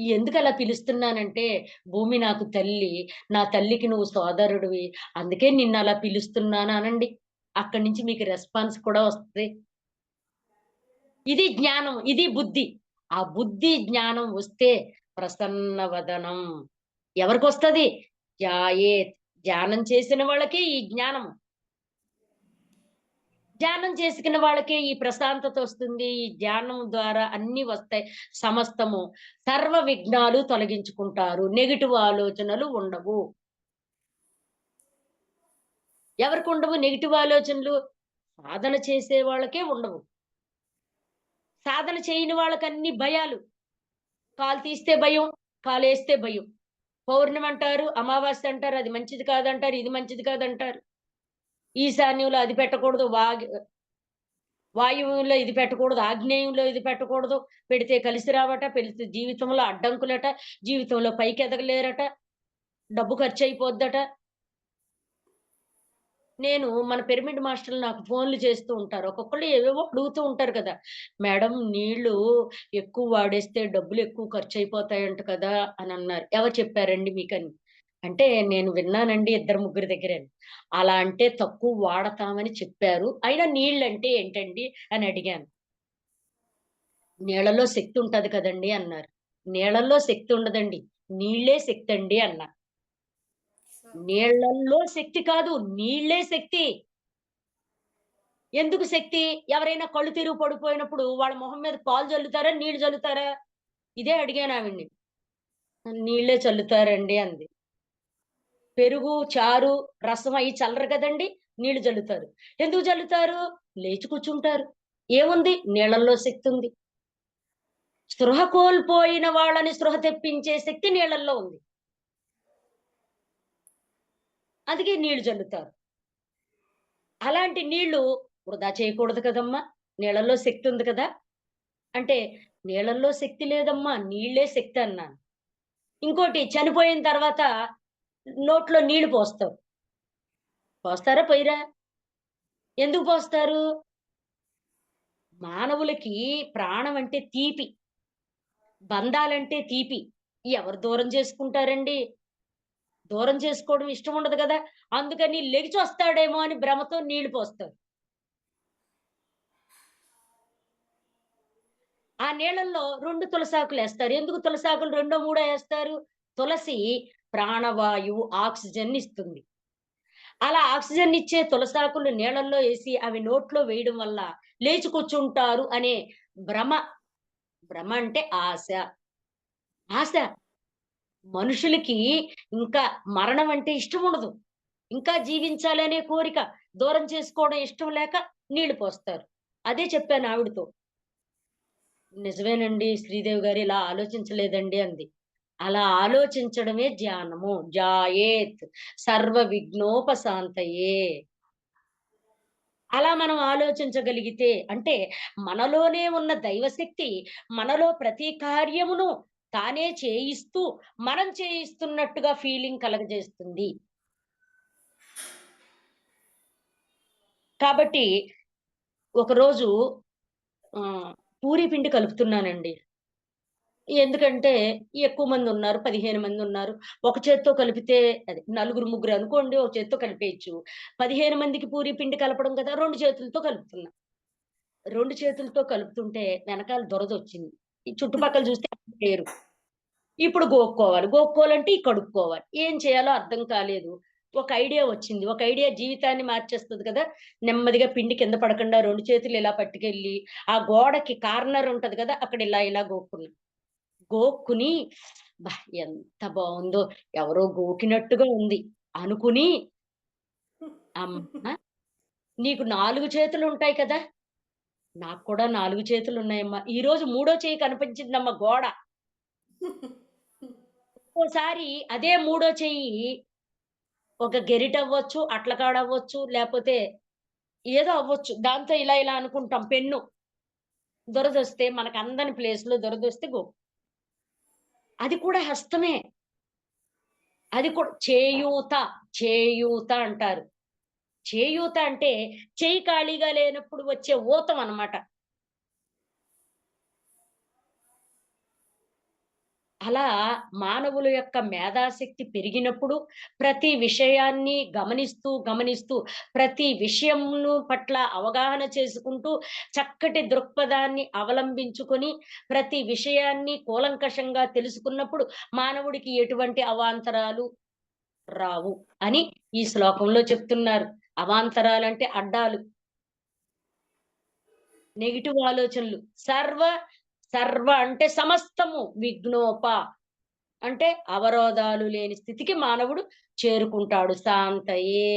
ఎందుకలా పిలుస్తున్నానంటే, భూమి నాకు తల్లి, నా తల్లికి నువ్వు సోదరుడివి. అందుకే నిన్నలా పిలుస్తున్నాను అనండి. అక్కడి నుంచి మీకు రెస్పాన్స్ కూడా వస్తది. ఇది జ్ఞానం. ఇది బుద్ధి. ఆ బుద్ధి, జ్ఞానం వస్తే ప్రసన్న వదనం. ఎవరికొస్తది? ధ్యాయేత్. ధ్యానం చేసిన వాళ్ళకే ఈ జ్ఞానము. ధ్యానం చేసుకున్న వాళ్ళకే ఈ ప్రశాంతత వస్తుంది. ఈ ధ్యానం ద్వారా అన్నీ వస్తాయి. సమస్తము. సర్వ విఘ్నాలు తొలగించుకుంటారు. నెగెటివ్ ఆలోచనలు ఉండవు. ఎవరికుండవు నెగెటివ్ ఆలోచనలు? సాధన చేసే వాళ్ళకే ఉండవు. సాధన చేయని వాళ్ళకన్ని భయాలు. కాలు తీస్తే భయం, కాలేస్తే భయం. పౌర్ణమి అంటారు, అమావాస్య అంటారు, అది మంచిది కాదంటారు, ఇది మంచిది కాదంటారు. ఈశాన్యంలో అది పెట్టకూడదు, వాయువులో ఇది పెట్టకూడదు, ఆగ్నేయంలో ఇది పెట్టకూడదు. పెడితే కలిసి రావట, పెడితే జీవితంలో అడ్డంకులట, జీవితంలో పైకెదగలేరట, డబ్బు ఖర్చయిపోద్దట. మన పిరమిడ్ మాస్టర్లు నాకు ఫోన్‌లు చేస్తూ ఉంటారు. ఒక్కొక్కళ్ళు ఏవేవో అడుగుతూ ఉంటారు కదా! మేడం నీళ్ళు ఎక్కువ వాడేస్తే డబ్బులెక్కువ ఖర్చయిపోతాయంట కదా! అనన్నారు. ఎవరు చెప్పారండి మీకని? అంటే నేను విన్నానండి ఇద్దరు ముగ్గురి దగ్గరని. అలా అంటే తక్కువ వాడతామని చెప్పారు. అయినా నీళ్ళంటే ఏంటండి అని అడిగాను. నీళ్ళలో శక్తి ఉంటది కదండీ అన్నారు. నీళ్ళల్లో శక్తి ఉండదండి. నీళ్ళే శక్తండి అన్నా. సో నీళ్ళల్లో శక్తి కాదు, నీళ్ళే శక్తి. ఎందుకు శక్తి? ఎవరైనా కళ్ళు తిరిగి పడిపోయినప్పుడు వాళ్ళ మొహం మీద పాలు జల్లుతారా? నీళ్ళు జల్లుతారా? ఇదే అడిగానావిడ్ని. నీళ్ళే చల్లుతారండి అంది. పెరుగు, చారు, రసం అయి చల్లరు కదండీ! నీళ్ళు జల్లుతారు. ఎందుకు జల్లుతారు? లేచి కూర్చుంటారు. ఏముంది? నీళ్ళల్లో శక్తుంది. స్పృహ కోల్పోయిన వాళ్ళని స్పృహ తెప్పించే శక్తి నీళ్ళల్లో ఉంది. అందుకే నీళ్ళు జల్లుతారు. అలాంటి నీళ్ళు వృధా చేయకూడదు కదమ్మా! నీళ్ళల్లో శక్తి ఉంది కదా! అంటే నీళ్ళల్లో శక్తి లేదమ్మా! నీళ్ళే శక్తి అన్నాను. ఇంకోటి చనిపోయిన తర్వాత నోట్లో నీళ్లు పోస్తారు. పోస్తారా? పొయ్యరా? ఎందుకు పోస్తారు? మానవులకి ప్రాణం అంటే తీపి. బంధాలంటే తీపి. ఎవరు దూరం చేసుకుంటారండి? దూరం చేసుకోవడం ఇష్టం ఉండదు గదా! అందుకని లెగిచొస్తాడేమో అని భ్రమతో నీళ్లు పోస్తారు. ఆ నీళ్ళల్లో 2 తులసాకులేస్తారు. ఎందుకు తులసాకులు రెండో, మూడో ఏస్తారు? తులసి ప్రాణవాయువు, ఆక్సిజన్ ఇస్తుంది. అలా ఆక్సిజన్ ఇచ్చే తులసాకులు నీళ్ళల్లో ఏసి అవి నోట్లో వేయడం వల్ల లేచి కూర్చుంటారు అనే భ్రమ. భ్రమ అంటే ఆశ. ఆశ. మనుషులకి ఇంకా మరణం అంటే ఇష్టముండదు. ఇంకా జీవించాలనే కోరిక. దూరం చేసుకోవడం ఇష్టం లేక నీళ్లు పోస్తారు. అదే చెప్పాను ఆవిడతో. నిజమేనండి శ్రీదేవి గారు ఇలా ఆలోచించలేదండి అంది. అలా ఆలోచించడమే ధ్యానము. ధ్యాయేత్ సర్వ విఘ్నోపశాంతయే. అలా మనం ఆలోచించగలిగితే అంటే మనలోనే ఉన్న దైవశక్తి మనలో ప్రతి కార్యమును తానే చేయిస్తూ, మనం చేయిస్తున్నట్టుగా ఫీలింగ్ కలగజేస్తుంది. కాబట్టి ఒకరోజు పూరి పిండి కలుపుతున్నానండి. ఎందుకంటే ఎక్కువ మందున్నారు. 15 మందున్నారు. ఒక చేత్తో కలిపితే అదే నలుగురు, ముగ్గురు అనుకోండి ఒక చేత్తో కలిపేయొచ్చు. 15 మందికి పూరి పిండి కలపడం కదా! 2 చేతులతో కలుపుతున్నా. 2 చేతులతో కలుపుతుంటే వెనకాల దురదొచ్చింది. ఈ చుట్టుపక్కల చూస్తే ఎవరు లేరు. ఇప్పుడు గోక్కోవాలి. గోక్కోవాలంటే కడుక్కోవాలి. ఏం చేయాలో అర్థం కాలేదు. ఒక ఐడియా వచ్చింది. ఒక ఐడియా జీవితాన్ని మార్చేస్తది కదా! నెమ్మదిగా పిండి కింద పడకుండా 2 చేతులు ఇలా పట్టుకెళ్ళి, ఆ గోడకి కార్నర్ ఉంటది కదా! అక్కడ ఇలా ఇలా గోక్కున్నా. గోక్కుని అబ్బా! ఎంత బావుందో! ఎవరో గోకినట్టుగా ఉంది అనుకుని, అమ్మ నీకు 4 చేతులుంటాయి కదా! నాకు కూడా 4 చేతులున్నాయమ్మా. ఈరోజు మూడో చెయ్యి కనిపించిందమ్మ గోడ. ఒక్కోసారి అదే మూడో చెయ్యి ఒక గెరిటవ్వచ్చు, అట్ల కాడవ్వచ్చు, లేపోతే ఏదో అవ్వచ్చు. దాంతో ఇలా ఇలా అనుకుంటాం పెన్ను. దురదొస్తే మనకందని ప్లేస్‌లో దురదొస్తే అది కూడా హస్తమే. అది కూడా చేయూత, చేయూత అంటారు. చేయూత అంటే చెయ్యి ఖాళీగా లేనప్పుడు వచ్చే ఊతం అన్నమాట. అలా మానవుల యొక్క మేధాశక్తి పెరిగినప్పుడు ప్రతి విషయాన్ని గమనిస్తూ, గమనిస్తూ ప్రతి విషయంను పట్ల అవగాహన చేసుకుంటూ చక్కటి దృక్పథాన్ని అవలంబించుకొని ప్రతి విషయాన్ని కూలంకషంగా తెలుసుకున్నప్పుడు మానవుడికి ఎటువంటి అవాంతరాలు రావు అని ఈ శ్లోకంలో చెప్తున్నారు. అవాంతరాలంటే అడ్డాలు. నెగెటివ్ ఆలోచనలు. సర్వ అంటే సమస్తము విఘ్నోప అంటే అవరోధాలు లేని స్థితికి మానవుడు చేరుకుంటాడు. శాంతయే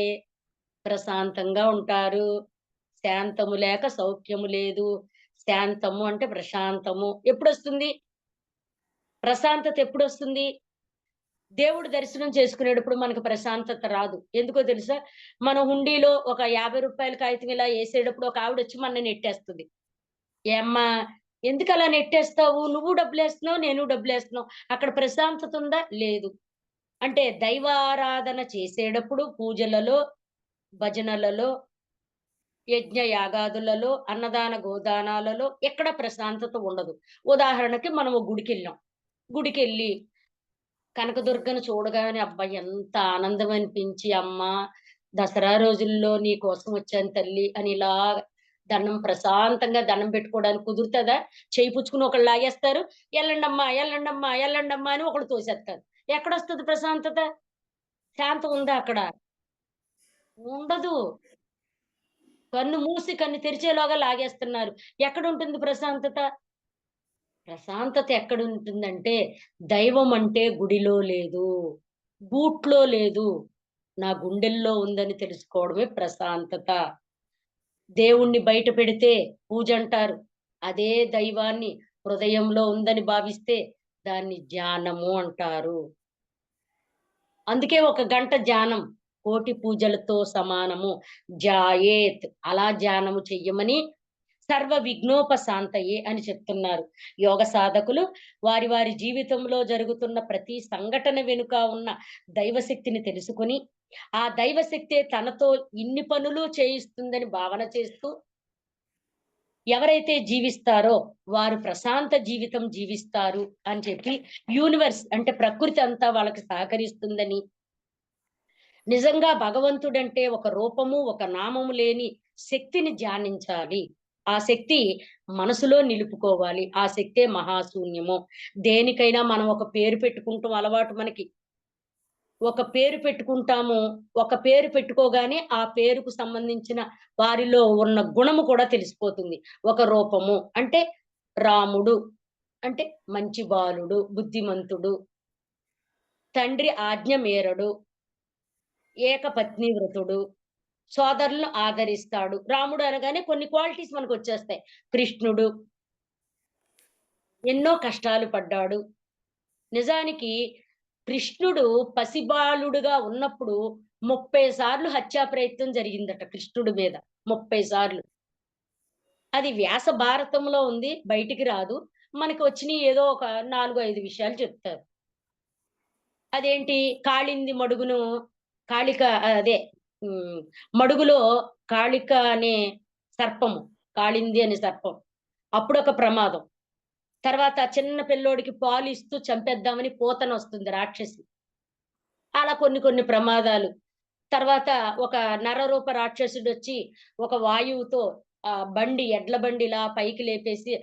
ప్రశాంతంగా ఉంటారు. శాంతము లేక సౌఖ్యము లేదు. శాంతము అంటే ప్రశాంతము. ఎప్పుడొస్తుంది? ప్రశాంతత ఎప్పుడొస్తుంది? దేవుడు దర్శనం చేసుకునేటప్పుడు మనకు ప్రశాంతత రాదు. ఎందుకో తెలుసా? మన హుండీలో ఒక రూ. 50 కాగితం ఇలా యేసేటప్పుడు ఒక ఆవిడొచ్చి మనని నెట్టేస్తది. "ఏమ్మా ఎందుకలా నెట్టేస్తావు? నువ్వు డబ్బులేస్తున్నావు, నేను డబ్బులేస్తున్నాం. అక్కడ ప్రశాంతత ఉందా? లేదు." అంటే దైవారాధన చేసేటప్పుడు పూజలలో, భజనలలో, యజ్ఞ యాగాదులలో, అన్నదాన గోదానాలలో ఎక్కడ ప్రశాంతత ఉండదు. ఉదాహరణకి మనము గుడికెళ్ళాం. గుడికెళ్ళి కనకదుర్గను చూడగానే అబ్బా! ఎంత ఆనందం అనిపించి, అమ్మా! దసరా రోజుల్లో నీ కోసం వచ్చాను తల్లి అని ఇలా ప్రశాంతంగా దండం పెట్టుకోవడానికి కుదురుతదా? చెయ్యి పుచ్చుకొని ఒకళ్ళు లాగేస్తారు. ఎళ్ళండమ్మా, ఎళ్ళండమ్మా, ఎళ్ళండమ్మా అని ఒకళ్ళు తోసేస్తారు. ఎక్కడొస్తది ప్రశాంతత? శాంతం ఉందా అక్కడ? ఉండదు. కన్ను మూసి కన్ను తెరిచేలోగా లాగేస్తున్నారు. ఎక్కడుంటుంది ప్రశాంతత? ప్రశాంతత ఎక్కడుంటుందంటే, దైవం అంటే గుడిలో లేదు. గూట్లో లేదు. నా గుండెల్లో ఉందని తెలుసుకోవడమే ప్రశాంతత. దేవుణ్ణి బయట పెడితే పూజంటారు. అదే దైవాన్ని హృదయంలో ఉందని భావిస్తే దాన్ని ధ్యానము అంటారు. అందుకే ఒక గంట ధ్యానం కోటి పూజలతో సమానము. ధ్యాయేత్ అలా ధ్యానము చెయ్యమని సర్వ విఘ్నోపశాంతయే అని చెప్తున్నారు. యోగ సాధకులు వారి వారి జీవితంలో జరుగుతున్న ప్రతి సంఘటన వెనుక ఉన్న దైవశక్తిని తెలుసుకొని, ఆ దైవశక్తే తనతో ఇన్ని పనులు చేయిస్తుందని భావన చేస్తూ ఎవరైతే జీవిస్తారో వారు ప్రశాంత జీవితం జీవిస్తారు అని చెప్పి యూనివర్స్ అంటే ప్రకృతి అంతా వాళ్ళకి సహకరిస్తుందని నిజంగా భగవంతుడంటే ఒక రూపము, ఒక నామము లేని శక్తిని ధ్యానించాలి. ఆ శక్తి మనసులో నిలుపుకోవాలి. ఆ శక్తే మహాశూన్యము. దేనికైనా మనం ఒక పేరు పెట్టుకుంటాం అలవాటు మనకి. ఒక పేరు పెట్టుకుంటాము. ఒక పేరు పెట్టుకోగానే ఆ పేరుకు సంబంధించిన వారిలో ఉన్న గుణము కూడా తెలిసిపోతుంది. ఒక రూపము అంటే రాముడు అంటే మంచి బాలుడు, బుద్ధిమంతుడు, తండ్రి ఆజ్ఞ మేరడు, ఏకపత్ని వ్రతుడు. సోదరులను ఆదరిస్తాడు. రాముడు అనగానే కొన్ని క్వాలిటీస్ మనకొచ్చేస్తాయి. కృష్ణుడు ఎన్నో కష్టాలు పడ్డాడు. నిజానికి కృష్ణుడు పసిబాలుడుగా ఉన్నప్పుడు 30 సార్లు హత్యా ప్రయత్నం జరిగిందట కృష్ణుడి మీద. 30 సార్లు. అది వ్యాస భారతంలో ఉంది. బయటికి రాదు. మనకి వచ్చినయి ఏదో ఒక 4, 5 విషయాలు చెప్తారు. అదేంటి కాళింది మడుగును కాళిక అదే హ్మ్. మడుగులో కాళిక అనే సర్పము. కాళింది అనే సర్పం. అప్పుడొక ప్రమాదం. తర్వాత చిన్న పిల్లోడికి పాలిస్తూ చంపేద్దామని పూతనొస్తుంది రాక్షసి. అలా కొన్ని కొన్ని ప్రమాదాలు. తర్వాత ఒక నరరూప రాక్షసుడొచ్చి ఒక వాయువుతో బండి ఎడ్ల బండి ఇలా పైకి లేపేసి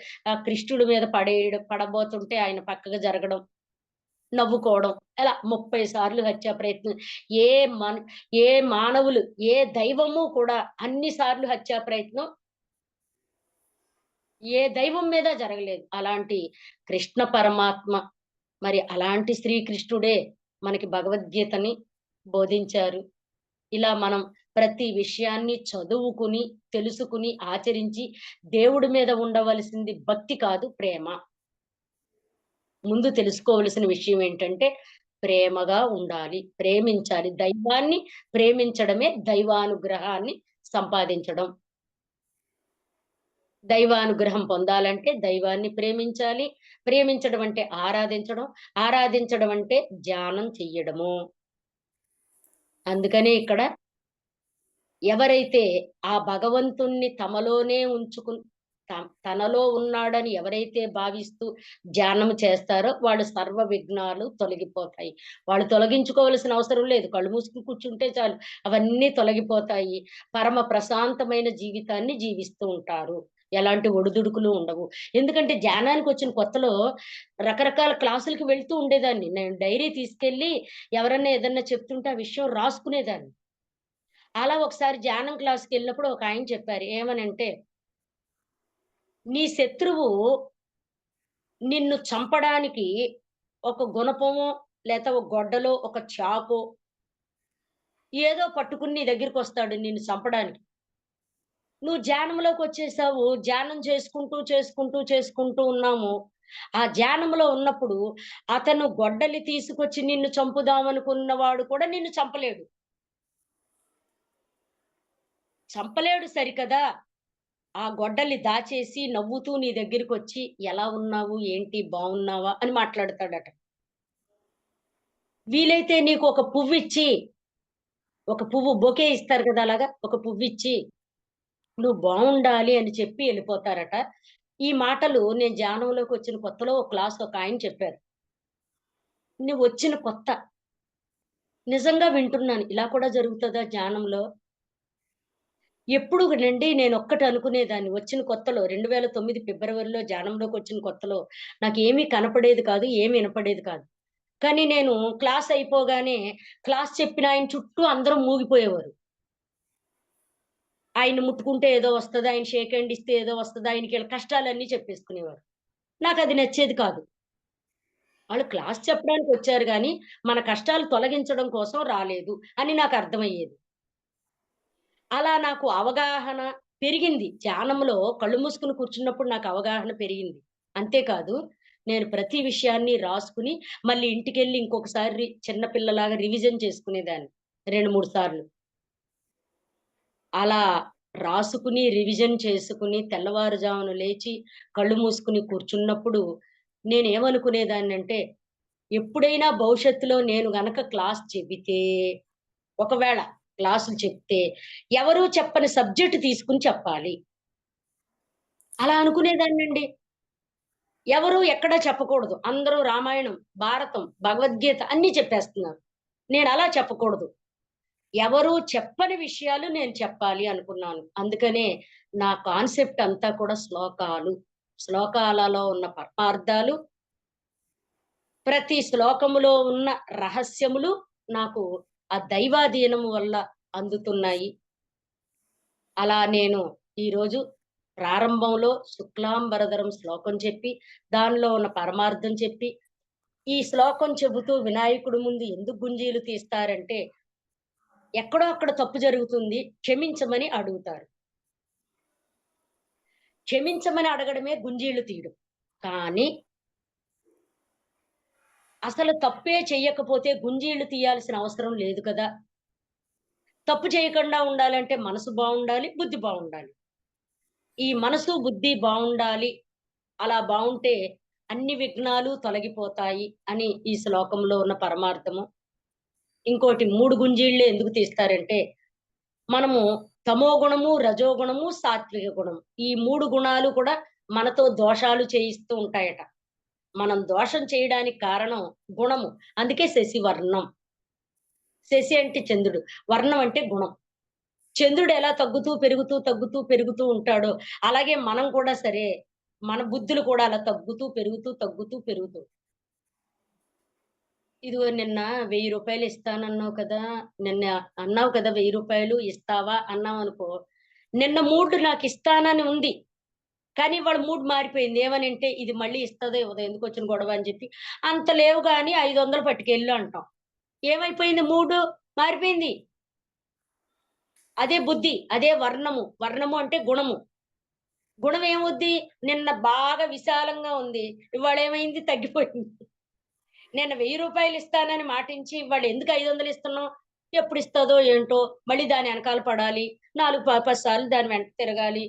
కృష్ణుడి మీద పడబోతుంటే ఆయన పక్కకు జరగడం. నవ్వుకోవడం. అలా 30 సార్లు హత్యా ప్రయత్నం. ఏ మన్ ఏ మానవులు, ఏ దైవము కూడా అన్ని సార్లు హత్యా ప్రయత్నం ఏ దైవం మీద జరగలేదు. అలాంటి కృష్ణ పరమాత్మ మరి అలాంటి శ్రీకృష్ణుడే మనకి భగవద్గీతని బోధించారు. ఇలా మనం ప్రతి విషయాన్ని చదువుకుని, తెలుసుకుని, ఆచరించి దేవుడి మీద ఉండవలసింది భక్తి కాదు ప్రేమ. ముందు తెలుసుకోవలసిన విషయం ఏంటంటే, ప్రేమగా ఉండాలి. ప్రేమించాలి. దైవాన్ని ప్రేమించడమే దైవానుగ్రహాన్ని సంపాదించడం. దైవానుగ్రహం పొందాలంటే దైవాన్ని ప్రేమించాలి. ప్రేమించడం అంటే ఆరాధించడం. ఆరాధించడం అంటే ధ్యానం చెయ్యడము. అందుకనే ఇక్కడ ఎవరైతే ఆ భగవంతుణ్ణి తమలోనే ఉంచుకుని తనలో ఉన్నాడని ఎవరైతే భావిస్తూ ధ్యానం చేస్తారో వాళ్ళు సర్వ విఘ్నాలు తొలగిపోతాయి. వాళ్ళు తొలగించుకోవాల్సిన అవసరం లేదు. కళ్ళు మూసుకొని కూర్చుంటే చాలు. అవన్నీ తొలగిపోతాయి. పరమ ప్రశాంతమైన జీవితాన్ని జీవిస్తూ ఉంటారు. ఎలాంటి ఒడిదుడుకులు ఉండవు. ఎందుకంటే ధ్యానానికొచ్చిన కొత్తలో రకరకాల క్లాసులకి వెళ్తూ ఉండేదాన్ని. నేను డైరీ తీసుకెళ్ళి ఎవరన్నా ఏదన్నా చెప్తుంటే ఆ విషయం రాసుకునేదాన్ని. అలా ఒకసారి ధ్యానం క్లాస్‌కెళ్ళినప్పుడు ఒకాయన చెప్పారు. ఏమనంటే, "నీ శత్రువు నిన్ను చంపడానికి ఒక గుణపమో, లేతే ఒక గొడ్డలో, ఒక చాకో ఏదో పట్టుకుని నీ దగ్గరికొస్తాడు నిన్ను చంపడానికి. నువ్వు ధ్యానంలోకొచ్చేసావు. ధ్యానం చేసుకుంటూ ఉన్నాము. ఆ ధ్యానంలో ఉన్నప్పుడు అతను గొడ్డలి తీసుకొచ్చి నిన్ను చంపుదామనుకున్నవాడు కూడా నిన్ను చంపలేడు. చంపలేడు సరికదా! ఆ గొడ్డలి దాచేసి నవ్వుతూ నీ దగ్గరికొచ్చి ఎలా ఉన్నావు? ఏంటి బావున్నావా? అని మాట్లాడతాడట. వీలైతే నీకు ఒక పువ్విచ్చి, ఒక పువ్వు బొకే ఇస్తారు కదా! అలాగా ఒక పువ్విచ్చి, నువ్వు బావుండాలి అని చెప్పి ఎళ్ళిపోతారట. ఈ మాటలు నేను ధ్యానంలోకొచ్చిన కొత్తలో ఒక క్లాస్‌లో ఒకాయన చెప్పారు. నువ్వొచ్చిన కొత్త. నిజంగా వింటున్నాను. ఇలా కూడా జరుగుతదా ధ్యానంలో? ఎప్పుడునండి నేనొక్కటి అనుకునేదాన్ని వచ్చిన కొత్తలో 2009 ఫిబ్రవరిలో ధ్యానంలోకొచ్చిన కొత్తలో నాకేమీ కనపడేది కాదు. ఏమి ఇనపడేది కాదు. కానీ నేను క్లాస్ అయిపోగానే క్లాస్ చెప్పిన ఆయన చుట్టూ అందరూ మూగిపోయేవారు. ఆయన్ని ముట్టుకుంటే ఏదో వస్తది. ఆయన షేక్ హ్యాండ్ ఇస్తే ఏదో వస్తది. ఆయనకి కష్టాలన్నీ చెప్పేసుకునేవారు. నాకది నచ్చేది కాదు. ఆళ్ళు క్లాస్ చెప్పడానికొచ్చారు గానీ, మన కష్టాలు తొలగించడం కోసం రాలేదు అని నాకర్థమయ్యేది. అలా నాకు అవగాహన పెరిగింది. ధ్యానంలో కళ్ళు మూసుకొని కూర్చున్నప్పుడు నాకు అవగాహన పెరిగింది. అంతేకాదు, నేను ప్రతి విషయాన్ని రాసుకుని, మళ్ళీ ఇంటికెళ్ళి ఇంకొకసారి చిన్న పిల్లలాగా రివిజన్ చేసుకునేదాన్ని. 2, 3 సార్లు. అలా రాసుకుని, రివిజన్ చేసుకుని, తెల్లవారుజామున లేచి, కళ్ళు మూసుకొని కూర్చున్నప్పుడు, నేనేమనుకునేదాన్నంటే, ఎప్పుడైనా భవిష్యత్తులో నేను గనక క్లాస్ చెబితే, ఒకవేళ క్లాసులు చెప్తే, ఎవరు చెప్పని సబ్జెక్ట్ తీసుకొని చెప్పాలి. అలా అనుకునేదాన్నండి. ఎవరు ఎక్కడ చెప్పకూడదు. అందరూ రామాయణం, భారతం, భగవద్గీత అన్నీ చెప్పేస్తున్నారు. నేనలా చెప్పకూడదు. ఎవరు చెప్పని విషయాలు నేను చెప్పాలి అనుకున్నాను. అందుకనే నా కాన్సెప్ట్ అంతా కూడా శ్లోకాలు. శ్లోకాలలో ఉన్న పరమార్థాలు, ప్రతి శ్లోకములో ఉన్న రహస్యములు నాకు ఆ దైవాధీనము వల్ల అందుతున్నాయి. అలా నేను ఈరోజు ప్రారంభంలో శుక్లాంబరధరం శ్లోకం చెప్పి, దానిలో ఉన్న పరమార్థం చెప్పి, ఈ శ్లోకం చెబుతూ వినాయకుడి ముందు ఎందుకు గుంజీలు తీస్తారంటే, ఎక్కడో అక్కడ తప్పు జరుగుతుంది. క్షమించమని అడుగుతారు. క్షమించమని అడగడమే గుంజీలు తీయడం. కానీ, అసలు తప్పే చెయ్యకపోతే గుంజీలు తీయాల్సిన అవసరం లేదు కదా! తప్పు చేయకుండా ఉండాలంటే మనసు బావుండాలి, బుద్ధి బావుండాలి. ఈ మనసు, బుద్ధి బావుండాలి. అలా బావుంటే అన్ని విఘ్నాలు తొలగిపోతాయి అని ఈ శ్లోకంలో ఉన్న పరమార్థము. ఇంకోటి 3 గుంజీళ్ళే ఎందుకు తీస్తారంటే, మనము తమోగుణము, రజోగుణము, సాత్విక గుణం. ఈ 3 గుణాలు కూడా మనతో దోషాలు చేయిస్తూ ఉంటాయట. మనం దోషం చేయడానికి కారణం గుణము. అందుకే శశివర్ణం. శశి అంటే చంద్రుడు. వర్ణం అంటే గుణం. చంద్రుడు ఎలా తగ్గుతూ, పెరుగుతూ, తగ్గుతూ, పెరుగుతూ ఉంటాడో, అలాగే మనం కూడా సరే, మన బుద్ధులు కూడా అలా తగ్గుతూ, పెరుగుతూ, తగ్గుతూ, పెరుగుతూ. ఇదిగో నిన్న రూ. 1000 ఇస్తానన్నావు కదా! నిన్న అన్నావు కదా! రూ. 1000 ఇస్తావా? అన్నావనుకో, నిన్న మూడ్ నాకిస్తానని ఉంది. కానీ ఇవాళ మూడ్ మారిపోయింది. ఏమనంటే, ఇది మళ్ళీ ఇస్తదో, ఇవ్వదో ఎందుకొచ్చిన గొడవ అని చెప్పి, అంత లేవు గాని 500 పట్టుకెళ్ళు అంటాం. ఏమైపోయింది మూడు? మారిపోయింది. అదే బుద్ధి. అదే వర్ణము. వర్ణము అంటే గుణము. గుణం ఏమవుద్ది? నిన్న బాగా విశాలంగా ఉంది. ఇవాళేమైంది? తగ్గిపోయింది. నిన్న రూ. 1000 ఇస్తానని మాటించి ఇవాళ ఎందుకు 500 ఇస్తున్నావు? ఎప్పుడిస్తదో ఏంటో? మళ్ళీ దాని ఎనకాల పడాలి. 4 10 సార్లు దాని వెంట తిరగాలి.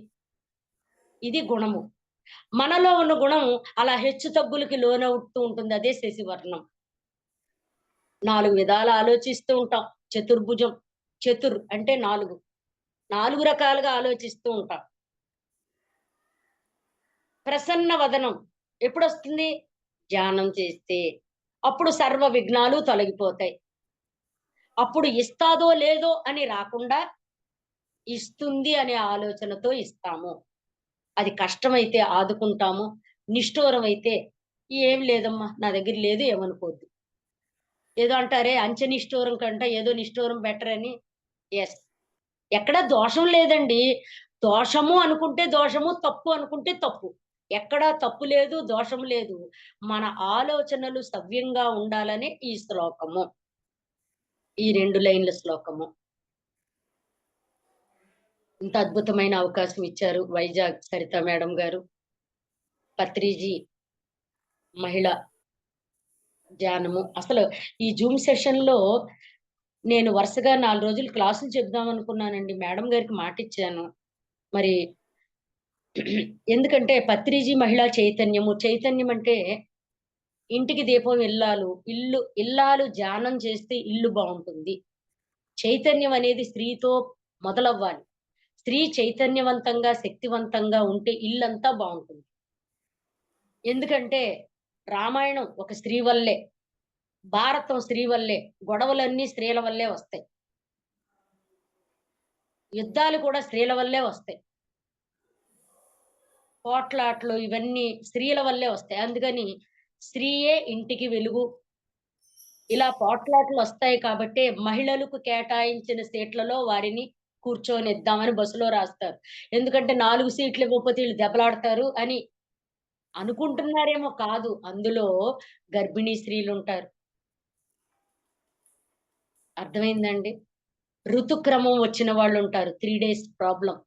ఇది గుణము. మనలో ఉన్న గుణం అలా హెచ్చు తగ్గులకి లోనవుతూ ఉంటుంది. అదే శశివర్ణం. 4 విధాల ఆలోచిస్తూ ఉంటాం. చతుర్భుజం. చతుర్ అంటే 4. 4 రకాలుగా ఆలోచిస్తూ ఉంటాం. ప్రసన్న వదనం ఎప్పుడొస్తుంది? ధ్యానం చేస్తే. అప్పుడు సర్వ విఘ్నాలు తొలగిపోతాయి. అప్పుడు ఇస్తాదో లేదో అని రాకుండా, ఇస్తుంది అనే ఆలోచనతో ఇస్తాము. అది కష్టమైతే ఆదుకుంటాము. నిష్ఠూరమైతే ఏం లేదమ్మా నా దగ్గర లేదు ఏమనుకోద్దు. ఏదో అంటారే అంచె నిష్ఠూరం కంటే ఏదో నిష్ఠూరం బెటర్ అని. యెస్. ఎక్కడ దోషం లేదండి. దోషము అనుకుంటే దోషము, తప్పు అనుకుంటే తప్పు. ఎక్కడా తప్పు లేదు, దోషం లేదు. మన ఆలోచనలు సవ్యంగా ఉండాలనే ఈ శ్లోకము. ఈ 2 లైన్‌ల శ్లోకము. ఇంత అద్భుతమైన అవకాశం ఇచ్చారు వైజాగ్ సరిత మేడం గారు, పత్రిజీ మహిళ ధ్యానము. అసలు ఈ జూమ్ సెషన్‌లో నేను వరుసగా 4 రోజులు క్లాసులు చెప్దాం అనుకున్నానండి. మేడం గారికి మాటిచ్చాను. మరి ఎందుకంటే పత్రిజీ మహిళా చైతన్యము. చైతన్యం అంటే ఇంటికి దీపం ఇల్లాలు. ఇల్లాలు ధ్యానం చేస్తే ఇల్లు బావుంటుంది. చైతన్యం అనేది స్త్రీతో మొదలవ్వాలి. స్త్రీ చైతన్యవంతంగా, శక్తివంతంగా ఉంటే ఇల్లంతా బావుంటుంది. ఎందుకంటే రామాయణం ఒక స్త్రీ వల్లే, భారతం స్త్రీ వల్లే, గొడవలన్నీ స్త్రీల వల్లే వస్తాయి. యుద్ధాలు కూడా స్త్రీల వల్లే వస్తాయి. పోట్లాట్లు ఇవన్నీ స్త్రీల వల్లే వస్తాయి. అందుకని స్త్రీయే ఇంటికి వెలుగు. ఇలా పోట్లాట్లొస్తాయి కాబట్టే మహిళలకు కేటాయించిన సీట్లలో వారిని కూర్చోనిద్దామని బస్సులో రాస్తారు. ఎందుకంటే 4 సీట్లు ఇవ్వకపోతే ఈళ్ళు దెబ్బలాడతారు అని అనుకుంటున్నారేమో కాదు. అందులో గర్భిణీ స్త్రీలుంటారు. అర్థమైందండి? ఋతుక్రమం వచ్చిన వాళ్ళుంటారు. 3 డేస్ ప్రాబ్లమ్.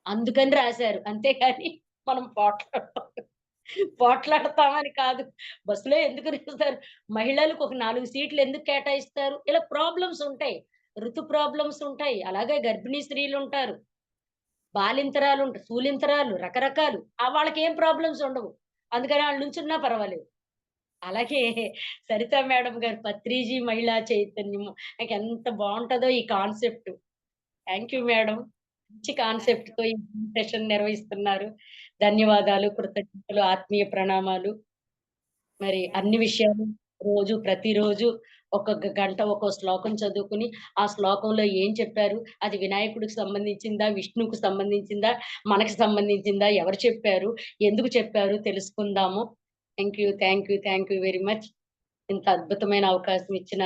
అందుకని రాశారు. అంతేగాని మనం పోట్లాడతామని కాదు. బస్సులో ఎందుకు రాస్తారు? మహిళలకు ఒక 4 సీట్లు ఎందుకు కేటాయిస్తారు? ఇలా ప్రాబ్లమ్స్ ఉంటాయి. ప్రాబ్లమ్స్ ఉంటాయి. అలాగే గర్భిణీ స్త్రీలుంటారు. శూలింతరాలు రకరకాలు. వాళ్ళకేం ప్రాబ్లమ్స్ ఉండవు. అందుకని ఆళ్ళు నుంచున్నా పర్వాలేదు. అలాగే సరిత మేడం గారు పత్రిజీ మహిళా చైతన్యము. నాకెంత బావుంటదో ఈ కాన్సెప్ట్. Thank you madam. మంచి థ్యాంక్ యూ. కాన్సెప్ట్‌తో ఈ సెషన్ నిర్వహిస్తున్నారు. ధన్యవాదాలు, కృతజ్ఞతలు, ఆత్మీయ ప్రణామాలు. మరి థ్యాంక్ అన్ని యూ. విషయాలు ప్రతిరోజు ఒక గంట ఒక్కో శ్లోకం చదువుకుని, ఆ శ్లోకంలో ఏం చెప్పారు? అది వినాయకుడికి సంబంధించిందా? విష్ణువుకి సంబంధించిందా? మనకి సంబంధించిందా? ఎవరు చెప్పారు? ఎందుకు చెప్పారు? తెలుసుకుందాము. Thank you very much. ఇంత అద్భుతమైన అవకాశం ఇచ్చిన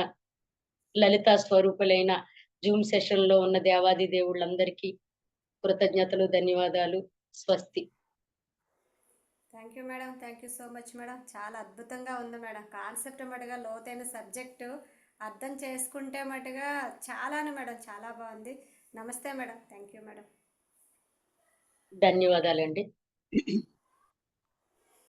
లలితా స్వరూపులైన జూమ్ సెషన్‌లో ఉన్న దేవాది దేవుళ్ళందరికీ కృతజ్ఞతలు, ధన్యవాదాలు. స్వస్తి. Thank you madam. Thank you so much madam. చాలా అద్భుతంగా ఉంది మేడం. కాన్సెప్ట్ మటుగా లోతైన సబ్జెక్టు అర్థం చేసుకుంటే మటుగా చాలానే మేడం. చాలా బాగుంది. నమస్తే మేడం. Thank you madam. ధన్యవాదాలండి.